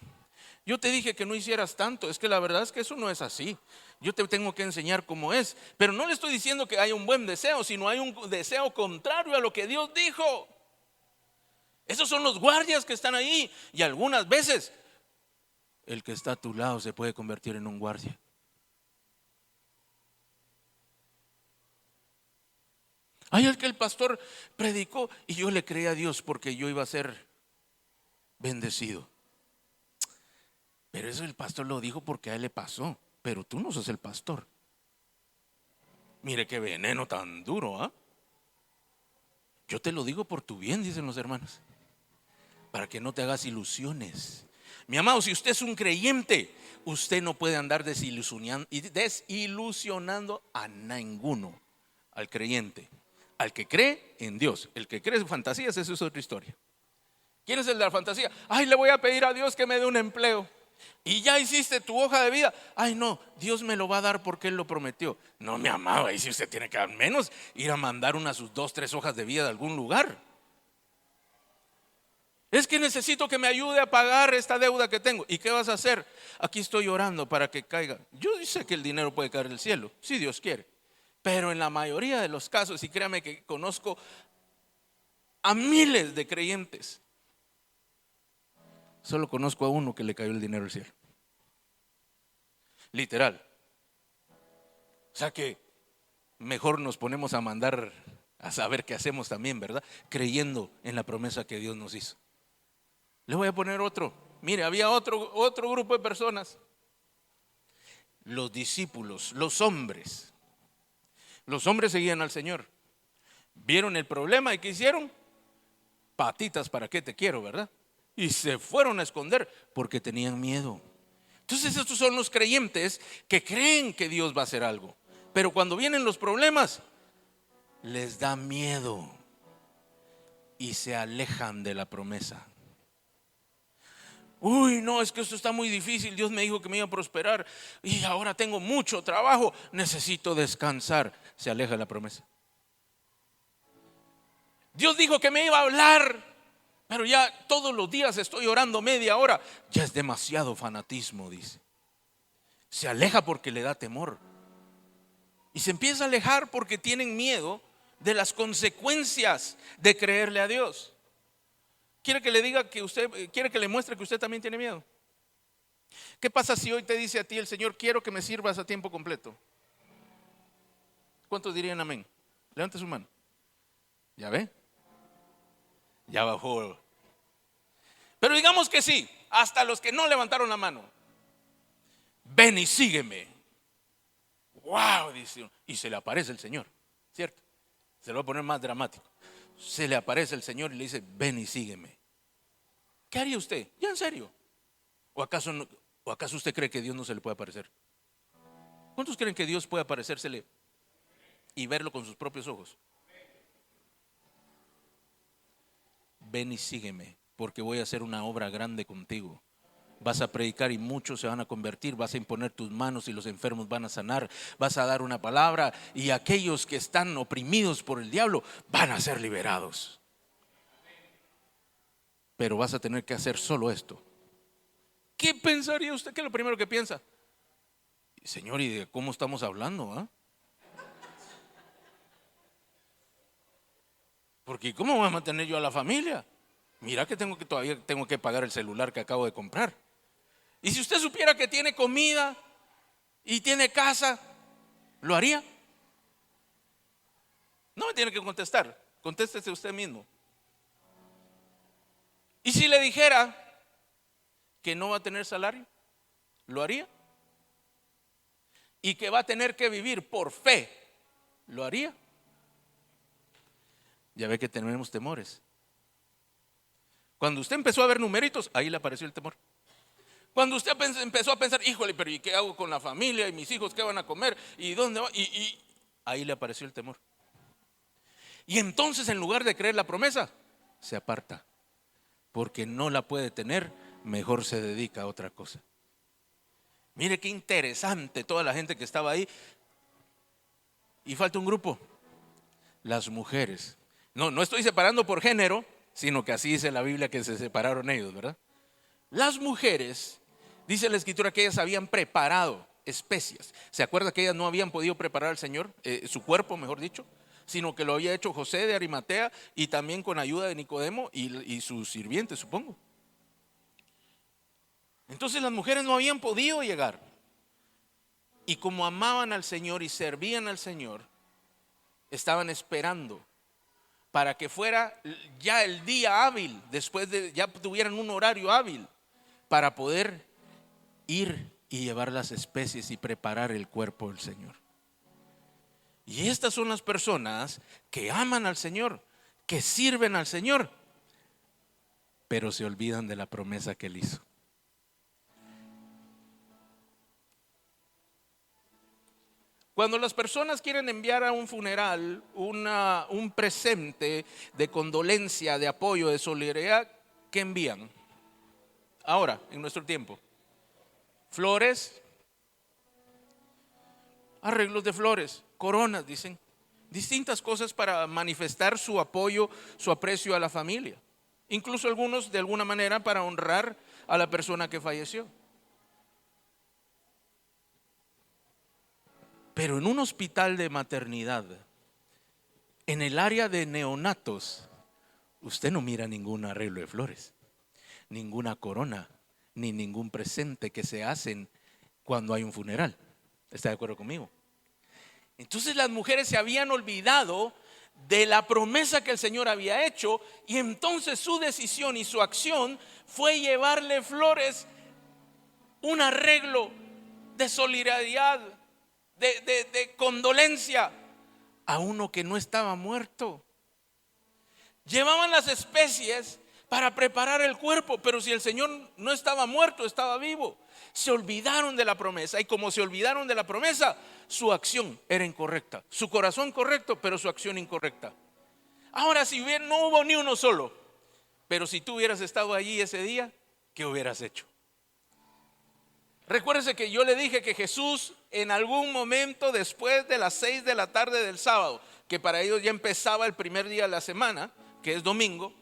Yo te dije que no hicieras tanto. Es que la verdad es que eso no es así. Yo te tengo que enseñar cómo es. Pero no le estoy diciendo que hay un buen deseo, sino hay un deseo contrario a lo que Dios dijo. Esos son los guardias que están ahí. Y algunas veces el que está a tu lado se puede convertir en un guardia. Ay, es que el pastor predicó y yo le creí a Dios porque yo iba a ser bendecido. Pero eso el pastor lo dijo porque a él le pasó. Pero tú no sos el pastor. Mire qué veneno tan duro, ¿ah? Yo te lo digo por tu bien, dicen los hermanos, para que no te hagas ilusiones. Mi amado, si usted es un creyente, usted no puede andar desilusionando a ninguno. Al creyente, al que cree en Dios. El que cree en fantasías, eso es otra historia. ¿Quién es el de la fantasía? Ay, le voy a pedir a Dios que me dé un empleo. Y ya hiciste tu hoja de vida. Ay, no, Dios me lo va a dar porque Él lo prometió. No, mi amado, ahí sí usted tiene que al menos ir a mandar sus 2, 3 hojas de vida de algún lugar. Es que necesito que me ayude a pagar esta deuda que tengo. ¿Y qué vas a hacer? Aquí estoy orando para que caiga. Yo sé que el dinero puede caer del cielo, si Dios quiere. Pero en la mayoría de los casos, y créame que conozco a miles de creyentes, solo conozco a uno que le cayó el dinero del cielo. Literal, O sea que mejor nos ponemos a mandar a saber qué hacemos también, ¿verdad? Creyendo en la promesa que Dios nos hizo. Le voy a poner otro. Mire, había otro grupo de personas. Los discípulos, los hombres. Los hombres seguían al Señor. Vieron el problema y ¿qué hicieron? Patitas, ¿para qué te quiero, verdad? Y se fueron a esconder porque tenían miedo. Entonces estos son los creyentes que creen que Dios va a hacer algo. Pero cuando vienen los problemas, les da miedo y se alejan de la promesa. Uy, no, es que esto está muy difícil. Dios me dijo que me iba a prosperar y ahora tengo mucho trabajo. Necesito descansar. Se aleja de la promesa. Dios dijo que me iba a hablar, pero ya todos los días estoy orando media hora. Ya es demasiado fanatismo, dice. Se aleja porque le da temor. Y se empieza a alejar porque tienen miedo de las consecuencias de creerle a Dios. ¿Quiere que le diga que usted, quiere que le muestre que usted también tiene miedo? ¿Qué pasa si hoy te dice a ti el Señor, quiero que me sirvas a tiempo completo? ¿Cuántos dirían amén? Levante su mano. ¿Ya ve? Ya bajó. Pero digamos que sí, hasta los que no levantaron la mano. Ven y sígueme. Wow, dice uno. Y se le aparece el Señor, ¿cierto? Se lo voy a poner más dramático. Se le aparece el Señor y le dice, ven y sígueme. ¿Qué haría usted? ¿Ya en serio? ¿O acaso usted cree que Dios no se le puede aparecer? ¿Cuántos creen que Dios puede aparecérsele y verlo con sus propios ojos? Ven y sígueme, porque voy a hacer una obra grande contigo. Vas a predicar y muchos se van a convertir. Vas a imponer tus manos y los enfermos van a sanar. Vas a dar una palabra y aquellos que están oprimidos por el diablo van a ser liberados. Pero vas a tener que hacer solo esto. ¿Qué pensaría usted? ¿Qué es lo primero que piensa? Señor, ¿y de cómo estamos hablando? ¿Ah? Porque ¿cómo voy a mantener yo a la familia? Mira que todavía tengo que pagar el celular que acabo de comprar. Y si usted supiera que tiene comida y tiene casa, ¿lo haría? No me tiene que contestar, contéstese usted mismo. Y si le dijera que no va a tener salario, ¿lo haría? Y que va a tener que vivir por fe, ¿lo haría? Ya ve que tenemos temores. Cuando usted empezó a ver numeritos, ahí le apareció el temor. Cuando usted empezó a pensar, híjole, pero ¿y qué hago con la familia? ¿Y mis hijos qué van a comer? ¿Y dónde va? Y ahí le apareció el temor. Y entonces, en lugar de creer la promesa, se aparta. Porque no la puede tener, mejor se dedica a otra cosa. Mire qué interesante toda la gente que estaba ahí. Y falta un grupo, las mujeres. No estoy separando por género, sino que así dice la Biblia que se separaron ellos, ¿verdad? Las mujeres, dice la Escritura que ellas habían preparado especias. ¿Se acuerda que ellas no habían podido preparar al Señor, su cuerpo, mejor dicho? Sino que lo había hecho José de Arimatea y también con ayuda de Nicodemo y sus sirvientes, supongo. Entonces las mujeres no habían podido llegar. Y como amaban al Señor y servían al Señor, estaban esperando para que fuera ya el día hábil, después de ya tuvieran un horario hábil, para poder ir y llevar las especies y preparar el cuerpo del Señor. Y estas son las personas que aman al Señor, que sirven al Señor, pero se olvidan de la promesa que Él hizo. Cuando las personas quieren enviar a un funeral un presente de condolencia, de apoyo, de solidaridad, ¿qué envían? Ahora, en nuestro tiempo, flores, arreglos de flores, coronas, dicen, distintas cosas para manifestar su apoyo, su aprecio a la familia. Incluso algunos de alguna manera para honrar a la persona que falleció. Pero en un hospital de maternidad, en el área de neonatos, usted no mira ningún arreglo de flores, ninguna corona, ni ningún presente que se hacen cuando hay un funeral. ¿Está de acuerdo conmigo? Entonces las mujeres se habían olvidado de la promesa que el Señor había hecho, y entonces su decisión y su acción fue llevarle flores, un arreglo de solidaridad, de condolencia a uno que no estaba muerto. Llevaban las especies para preparar el cuerpo, pero si el Señor no estaba muerto, estaba vivo. Se olvidaron de la promesa, y como se olvidaron de la promesa, su acción era incorrecta. Su corazón correcto, pero su acción incorrecta. Ahora, si no hubo ni uno solo, pero si tú hubieras estado allí ese día, ¿qué hubieras hecho? Recuérdese que yo le dije que Jesús, en algún momento después de las 6 de la tarde del sábado, que para ellos ya empezaba el primer día de la semana, que es domingo,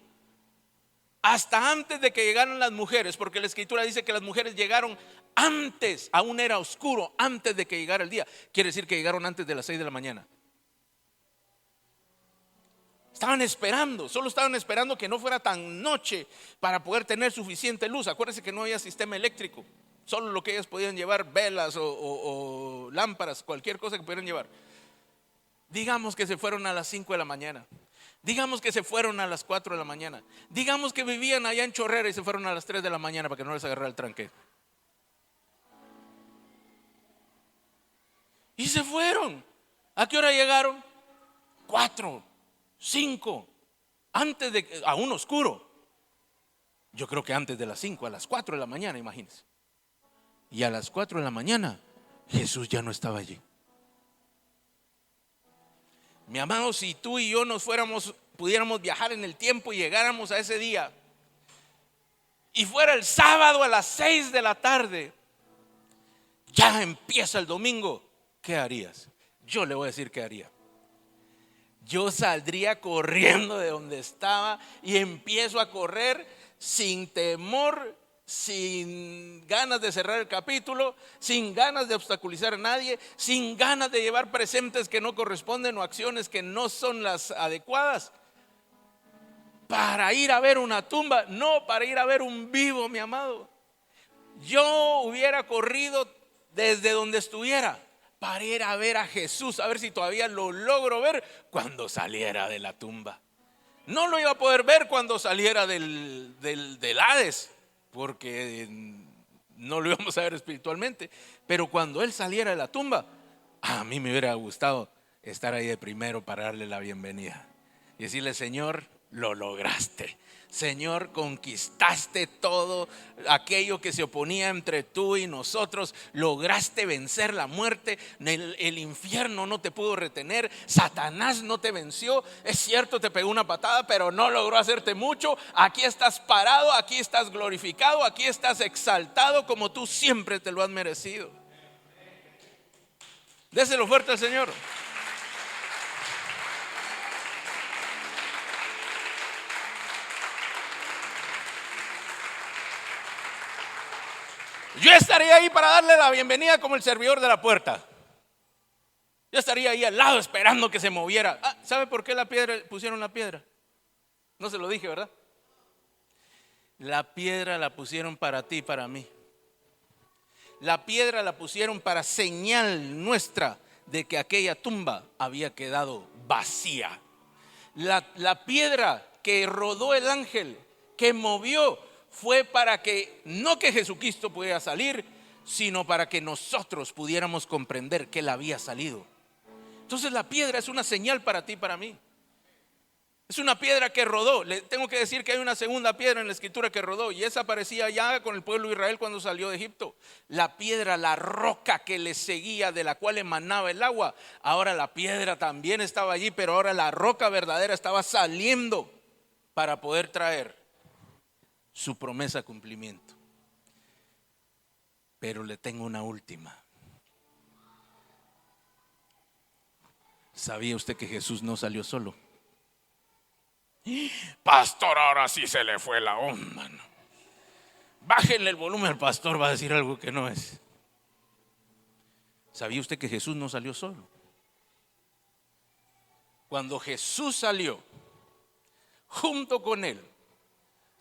hasta antes de que llegaran las mujeres, porque la escritura dice que las mujeres llegaron antes, aún era oscuro, antes de que llegara el día. Quiere decir que llegaron antes de las 6 de la mañana. Estaban esperando, solo estaban esperando que no fuera tan noche para poder tener suficiente luz. Acuérdense que no había sistema eléctrico, solo lo que ellas podían llevar, velas o lámparas, cualquier cosa que pudieran llevar. Digamos que se fueron a las 5 de la mañana. Digamos que se fueron a las 4 de la mañana. Digamos que vivían allá en Chorrera y se fueron a las 3 de la mañana para que no les agarrara el tranque. Y se fueron. ¿A qué hora llegaron? 4, 5, antes de, aún oscuro. Yo creo que antes de las 5, a las 4 de la mañana, imagínense. Y a las 4 de la mañana Jesús ya no estaba allí. Mi amado, si tú y yo pudiéramos viajar en el tiempo y llegáramos a ese día, y fuera el sábado a las 6 de la tarde, ya empieza el domingo, ¿qué harías? Yo le voy a decir qué haría. Yo saldría corriendo de donde estaba y empiezo a correr sin temor, sin ganas de cerrar el capítulo, sin ganas de obstaculizar a nadie, sin ganas de llevar presentes que no corresponden o acciones que no son las adecuadas, para ir a ver una tumba, no para ir a ver un vivo, mi amado. Yo hubiera corrido desde donde estuviera para ir a ver a Jesús, a ver si todavía lo logro ver cuando saliera de la tumba. No lo iba a poder ver cuando saliera del Hades, porque no lo íbamos a ver espiritualmente. Pero cuando él saliera de la tumba, a mí me hubiera gustado estar ahí de primero para darle la bienvenida y decirle: Señor, lo lograste. Señor, conquistaste todo aquello que se oponía entre tú y nosotros. Lograste vencer la muerte. El infierno no te pudo retener. Satanás no te venció. Es cierto, te pegó una patada, pero no logró hacerte mucho. Aquí estás parado, aquí estás glorificado, aquí estás exaltado como tú siempre te lo has merecido. Déselo fuerte al Señor. Yo estaría ahí para darle la bienvenida como el servidor de la puerta. Yo estaría ahí al lado esperando que se moviera. ¿Sabe por qué pusieron la piedra? No se lo dije, ¿verdad? La piedra la pusieron para ti y para mí. La piedra la pusieron para señal nuestra de que aquella tumba había quedado vacía. La piedra que rodó el ángel, que movió, fue para que, no que Jesucristo pudiera salir, sino para que nosotros pudiéramos comprender que él había salido. Entonces la piedra es una señal para ti y para mí. Es una piedra que rodó. Le tengo que decir que hay una segunda piedra en la escritura que rodó, y esa aparecía ya con el pueblo de Israel cuando salió de Egipto. La piedra, la roca que les seguía, de la cual emanaba el agua. Ahora la piedra también estaba allí, pero ahora la roca verdadera estaba saliendo para poder traer su promesa a cumplimiento. Pero le tengo una última. ¿Sabía usted que Jesús no salió solo? Pastor, ahora sí se le fue la onda, ¿no? Bájenle el volumen al pastor, va a decir algo que no es. ¿Sabía usted que Jesús no salió solo? Cuando Jesús salió, junto con él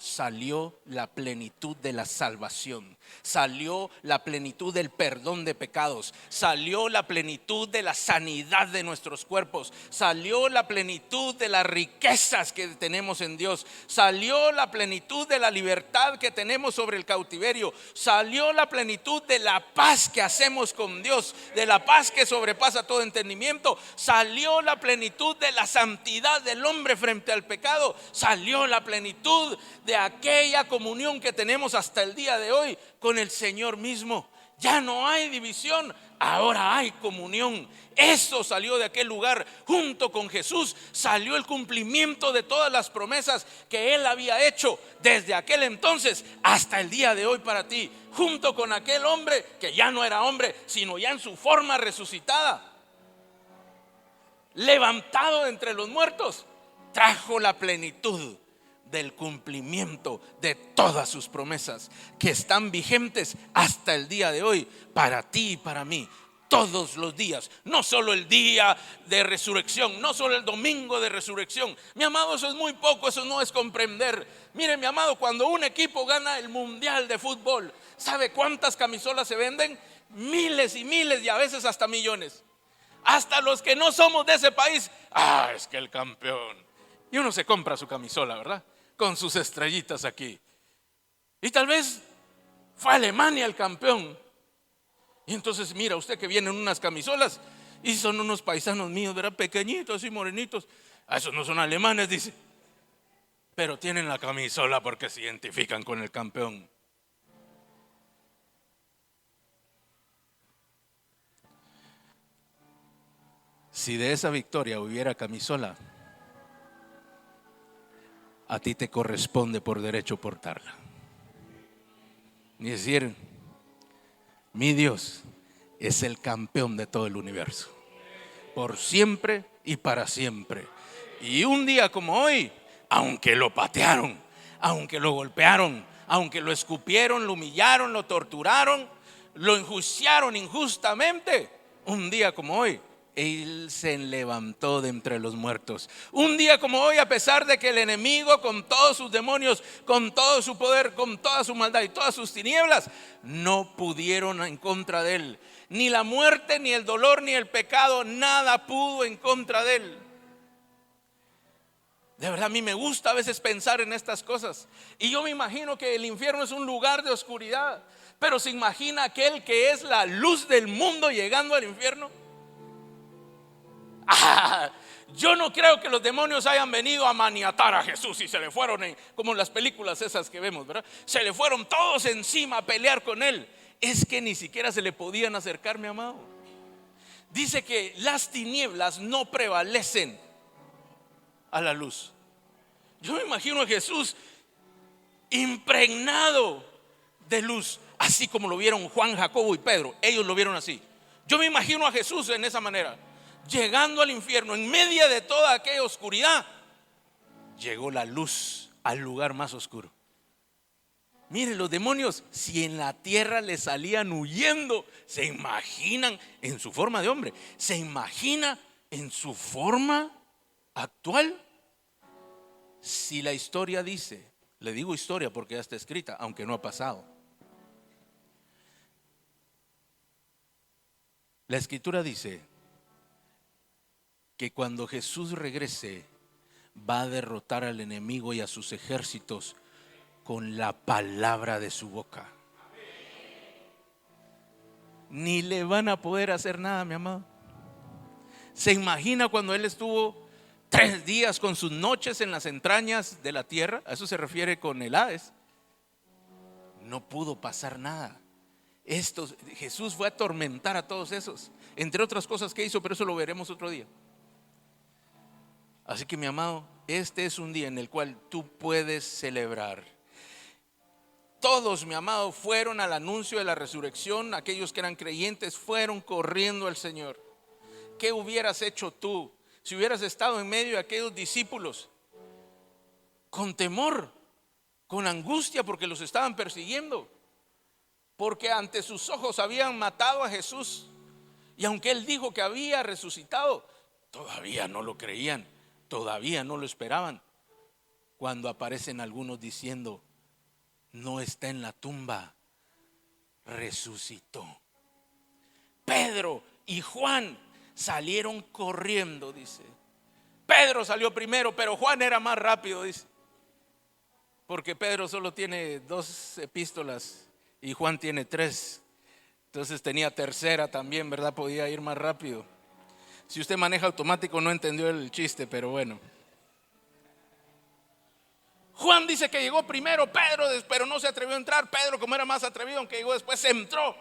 salió la plenitud de la salvación, salió la plenitud del perdón de pecados, salió la plenitud de la sanidad de nuestros cuerpos, salió la plenitud de las riquezas que tenemos en Dios, salió la plenitud de la libertad que tenemos sobre el cautiverio, salió la plenitud de la paz que hacemos con Dios, de la paz que sobrepasa todo entendimiento, salió la plenitud de la santidad del hombre frente al pecado, salió la plenitud de aquella comunión que tenemos hasta el día de hoy con el Señor mismo. Ya no hay división, ahora hay comunión. Eso salió de aquel lugar. Junto con Jesús salió el cumplimiento de todas las promesas que Él había hecho desde aquel entonces hasta el día de hoy para ti. Junto con aquel hombre que ya no era hombre, sino ya en su forma resucitada, levantado de entre los muertos, trajo la plenitud del cumplimiento de todas sus promesas que están vigentes hasta el día de hoy para ti y para mí. Todos los días, no solo el día de resurrección, no solo el domingo de resurrección. Mi amado, eso es muy poco, eso no es comprender. Mire, mi amado, cuando un equipo gana el mundial de fútbol, ¿sabe cuántas camisolas se venden? Miles y miles y a veces hasta millones. Hasta los que no somos de ese país, es que el campeón. Y uno se compra su camisola, ¿verdad? Con sus estrellitas aquí. Y tal vez fue Alemania el campeón. Y entonces mira usted que vienen unas camisolas y son unos paisanos míos, ¿verdad? Pequeñitos y morenitos. Esos no son alemanes, dice. Pero tienen la camisola porque se identifican con el campeón. Si de esa victoria hubiera camisola, a ti te corresponde por derecho portarla. Y decir, mi Dios es el campeón de todo el universo, por siempre y para siempre. Y un día como hoy, aunque lo patearon, aunque lo golpearon, aunque lo escupieron, lo humillaron, lo torturaron, lo enjuiciaron injustamente, un día como hoy, Él se levantó de entre los muertos. Un día como hoy, a pesar de que el enemigo con todos sus demonios, con todo su poder, con toda su maldad y todas sus tinieblas, no pudieron en contra de Él. Ni la muerte, ni el dolor, ni el pecado, nada pudo en contra de Él. De verdad, a mí me gusta a veces pensar en estas cosas. Y yo me imagino que el infierno es un lugar de oscuridad. Pero ¿se imagina aquel que es la luz del mundo llegando al infierno? Yo no creo que los demonios hayan venido a maniatar a Jesús y se le fueron, como en las películas esas que vemos, ¿verdad? Se le fueron todos encima a pelear con Él. Es que ni siquiera se le podían acercar, mi amado. Dice que las tinieblas no prevalecen a la luz. Yo me imagino a Jesús impregnado de luz, así como lo vieron Juan, Jacobo y Pedro. Ellos lo vieron así. Yo me imagino a Jesús en esa manera, llegando al infierno. En medio de toda aquella oscuridad llegó la luz al lugar más oscuro. Miren, los demonios, si en la tierra le salían huyendo, se imaginan en su forma de hombre, se imagina en su forma actual. Si la historia dice, le digo historia porque ya está escrita, aunque no ha pasado. La escritura dice que cuando Jesús regrese va a derrotar al enemigo y a sus ejércitos con la palabra de su boca. Ni le van a poder hacer nada, mi amado. ¿Se imagina cuando Él estuvo 3 días con sus noches en las entrañas de la tierra? A eso se refiere con el Hades. No pudo pasar nada. Jesús fue a atormentar a todos esos, entre otras cosas que hizo, pero eso lo veremos otro día. Así que, mi amado, este es un día en el cual tú puedes celebrar. Todos, mi amado, fueron al anuncio de la resurrección. Aquellos que eran creyentes fueron corriendo al Señor. ¿Qué hubieras hecho tú si hubieras estado en medio de aquellos discípulos con temor, con angustia porque los estaban persiguiendo? Porque ante sus ojos habían matado a Jesús, y aunque Él dijo que había resucitado, todavía no lo creían, todavía no lo esperaban. cuando aparecen algunos diciendo: no está en la tumba, resucitó. Pedro y Juan salieron corriendo, dice. Pedro salió primero, pero Juan era más rápido, dice, porque Pedro solo tiene 2 epístolas y Juan tiene 3. Entonces tenía tercera también, ¿verdad? Podía ir más rápido. Si usted maneja automático no entendió el chiste, pero bueno. Juan dice que llegó primero, Pedro, pero no se atrevió a entrar. Pedro, como era más atrevido, aunque llegó después, entró.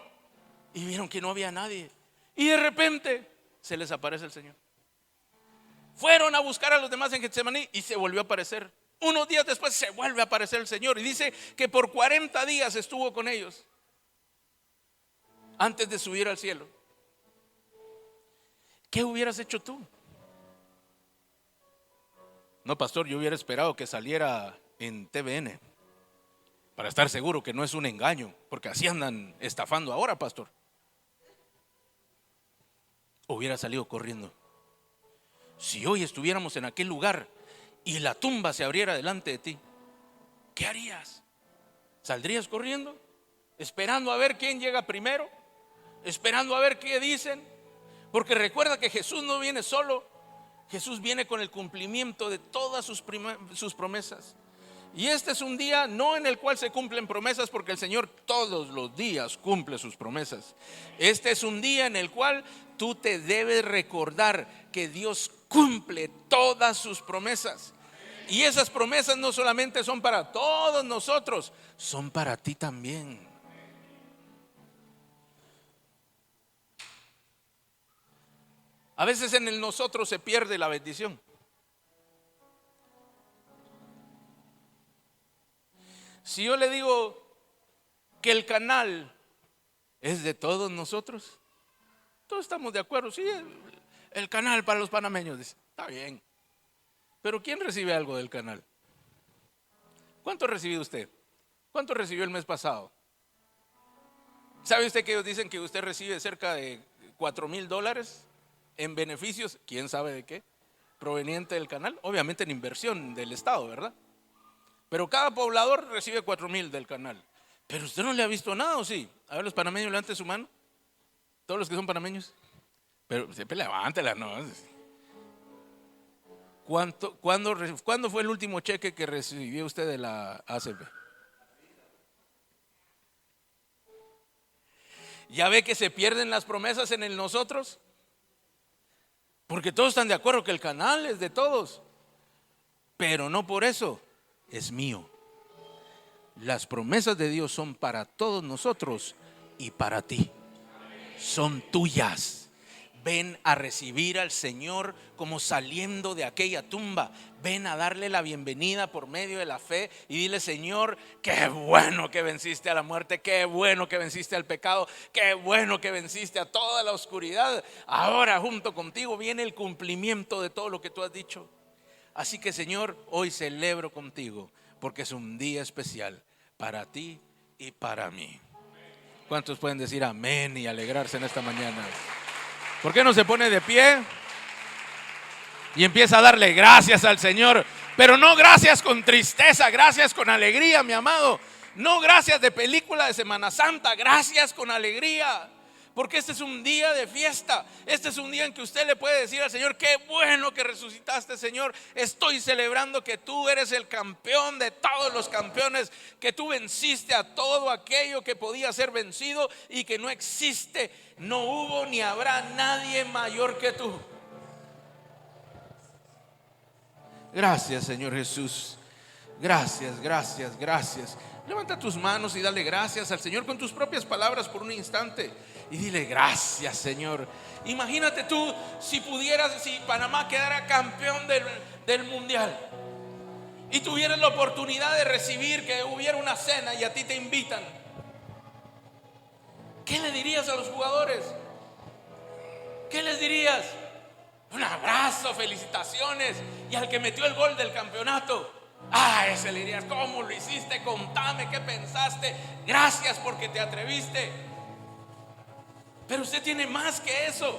Y vieron que no había nadie. Y de repente se les aparece el Señor. Fueron a buscar a los demás en Getsemaní y se volvió a aparecer. Unos días después se vuelve a aparecer el Señor. Y dice que por 40 días estuvo con ellos antes de subir al cielo. ¿Qué hubieras hecho tú? No, pastor, yo hubiera esperado que saliera en TVN para estar seguro que no es un engaño, porque así andan estafando ahora, pastor. Hubiera salido corriendo. Si hoy estuviéramos en aquel lugar y la tumba se abriera delante de ti, ¿qué harías? ¿Saldrías corriendo? ¿Esperando a ver quién llega primero? ¿Esperando a ver qué dicen? Porque recuerda que Jesús no viene solo. Jesús viene con el cumplimiento de todas sus promesas. Y este es un día no en el cual se cumplen promesas, porque el Señor todos los días cumple sus promesas. Este es un día en el cual tú te debes recordar que Dios cumple todas sus promesas. Y esas promesas no solamente son para todos nosotros, son para ti también. A veces en el nosotros se pierde la bendición. Si yo le digo que el canal es de todos nosotros, todos estamos de acuerdo. Sí, el canal para los panameños, dice, está bien. Pero ¿quién recibe algo del canal? ¿Cuánto ha recibido usted? ¿Cuánto recibió el mes pasado? ¿Sabe usted que ellos dicen que usted recibe cerca de $4,000 en beneficios? ¿Quién sabe de qué? Proveniente del canal, obviamente en inversión del Estado, ¿verdad? Pero cada poblador recibe 4,000 del canal. Pero usted no le ha visto nada, ¿o sí? A ver, los panameños, levanten su mano. Todos los que son panameños. Pero siempre levántela, ¿no? ¿Cuándo fue el último cheque que recibió usted de la ACP? ¿Ya ve que se pierden las promesas en el nosotros? Porque todos están de acuerdo que el canal es de todos. Pero no por eso es mío. Las promesas de Dios son para todos nosotros y para ti. Son tuyas. Ven a recibir al Señor como saliendo de aquella tumba. Ven a darle la bienvenida por medio de la fe y dile: Señor, qué bueno que venciste a la muerte, qué bueno que venciste al pecado, qué bueno que venciste a toda la oscuridad. Ahora junto contigo viene el cumplimiento de todo lo que tú has dicho. Así que, Señor, hoy celebro contigo porque es un día especial para ti y para mí. ¿Cuántos pueden decir amén y alegrarse en esta mañana? ¿Por qué no se pone de pie y empieza a darle gracias al Señor? Pero no gracias con tristeza, gracias con alegría, mi amado. No gracias de película de Semana Santa, gracias con alegría. Porque este es un día de fiesta. Este es un día en que usted le puede decir al Señor: qué bueno que resucitaste, Señor. Estoy celebrando que tú eres el campeón de todos los campeones, que tú venciste a todo aquello que podía ser vencido y que no existe, no hubo ni habrá nadie mayor que tú. Gracias, Señor Jesús. Gracias, gracias, gracias. Levanta tus manos y dale gracias al Señor con tus propias palabras por un instante. Y dile: gracias, Señor. Imagínate tú si Panamá quedara campeón del mundial y tuvieras la oportunidad de recibir, que hubiera una cena y a ti te invitan. ¿Qué le dirías a los jugadores? ¿Qué les dirías? Un abrazo, felicitaciones. Y al que metió el gol del campeonato, ese le dirías: ¿cómo lo hiciste? Contame, ¿qué pensaste? Gracias porque te atreviste. Pero usted tiene más que eso.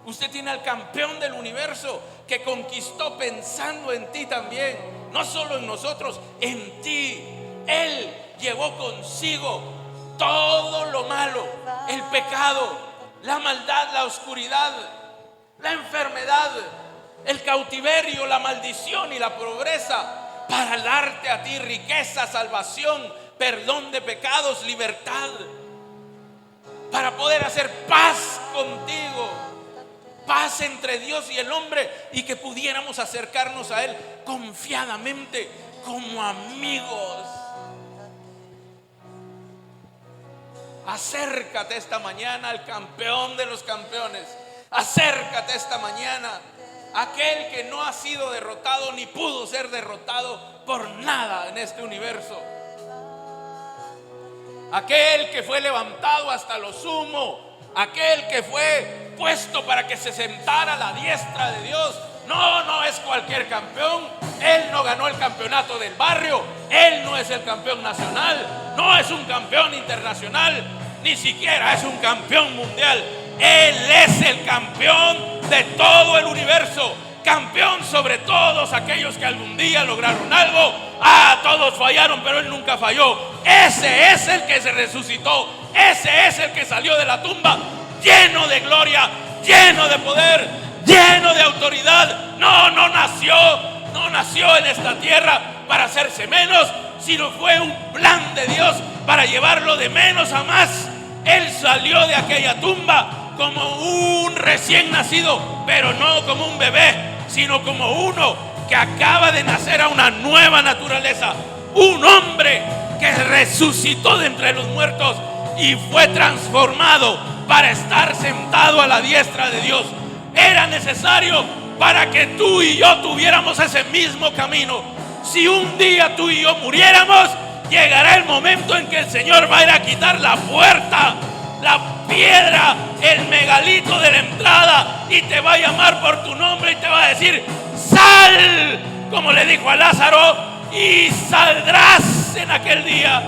Usted tiene al campeón del universo que conquistó pensando en ti también. no solo en nosotros, en ti. Él llevó consigo todo lo malo, el pecado, la maldad, la oscuridad, la enfermedad, el cautiverio, la maldición y la pobreza, para darte a ti riqueza, salvación, perdón de pecados, libertad, para poder hacer paz contigo, paz entre Dios y el hombre, y que pudiéramos acercarnos a Él confiadamente como amigos. Acércate esta mañana al campeón de los campeones. Acércate esta mañana a aquel que no ha sido derrotado ni pudo ser derrotado por nada en este universo. Aquel que fue levantado hasta lo sumo, aquel que fue puesto para que se sentara a la diestra de Dios. No es cualquier campeón. Él no ganó el campeonato del barrio. Él no es el campeón nacional. No es un campeón internacional. Ni siquiera es un campeón mundial. Él es el campeón de todo el universo. Campeón sobre todos aquellos que algún día lograron algo. Todos fallaron, pero Él nunca falló. Ese es el que se resucitó. Ese es el que salió de la tumba lleno de gloria, lleno de poder, lleno de autoridad. No nació en esta tierra para hacerse menos, sino fue un plan de Dios para llevarlo de menos a más. Él salió de aquella tumba como un recién nacido, pero no como un bebé, sino como uno que acaba de nacer a una nueva naturaleza. Un hombre que resucitó de entre los muertos y fue transformado para estar sentado a la diestra de Dios. Era necesario para que tú y yo tuviéramos ese mismo camino. Si un día tú y yo muriéramos, llegará el momento en que el Señor va a ir a quitar la puerta, la piedra, el megalito de la entrada, y te va a llamar por tu nombre y te va a decir: sal, como le dijo a Lázaro, y saldrás en aquel día.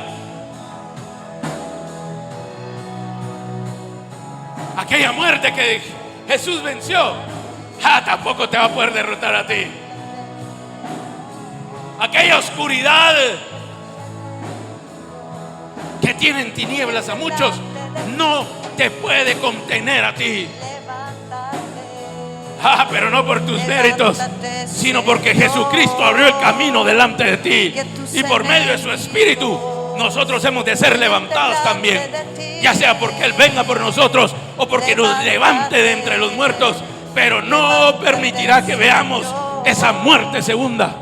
Aquella muerte que Jesús venció, tampoco te va a poder derrotar a ti. Aquella oscuridad que tiene en tinieblas a muchos, no te puede contener a ti. Pero no por tus méritos, sino porque Jesucristo abrió el camino delante de ti, y por medio de su Espíritu nosotros hemos de ser levantados también, ya sea porque Él venga por nosotros o porque nos levante de entre los muertos. Pero no permitirá que veamos esa muerte segunda.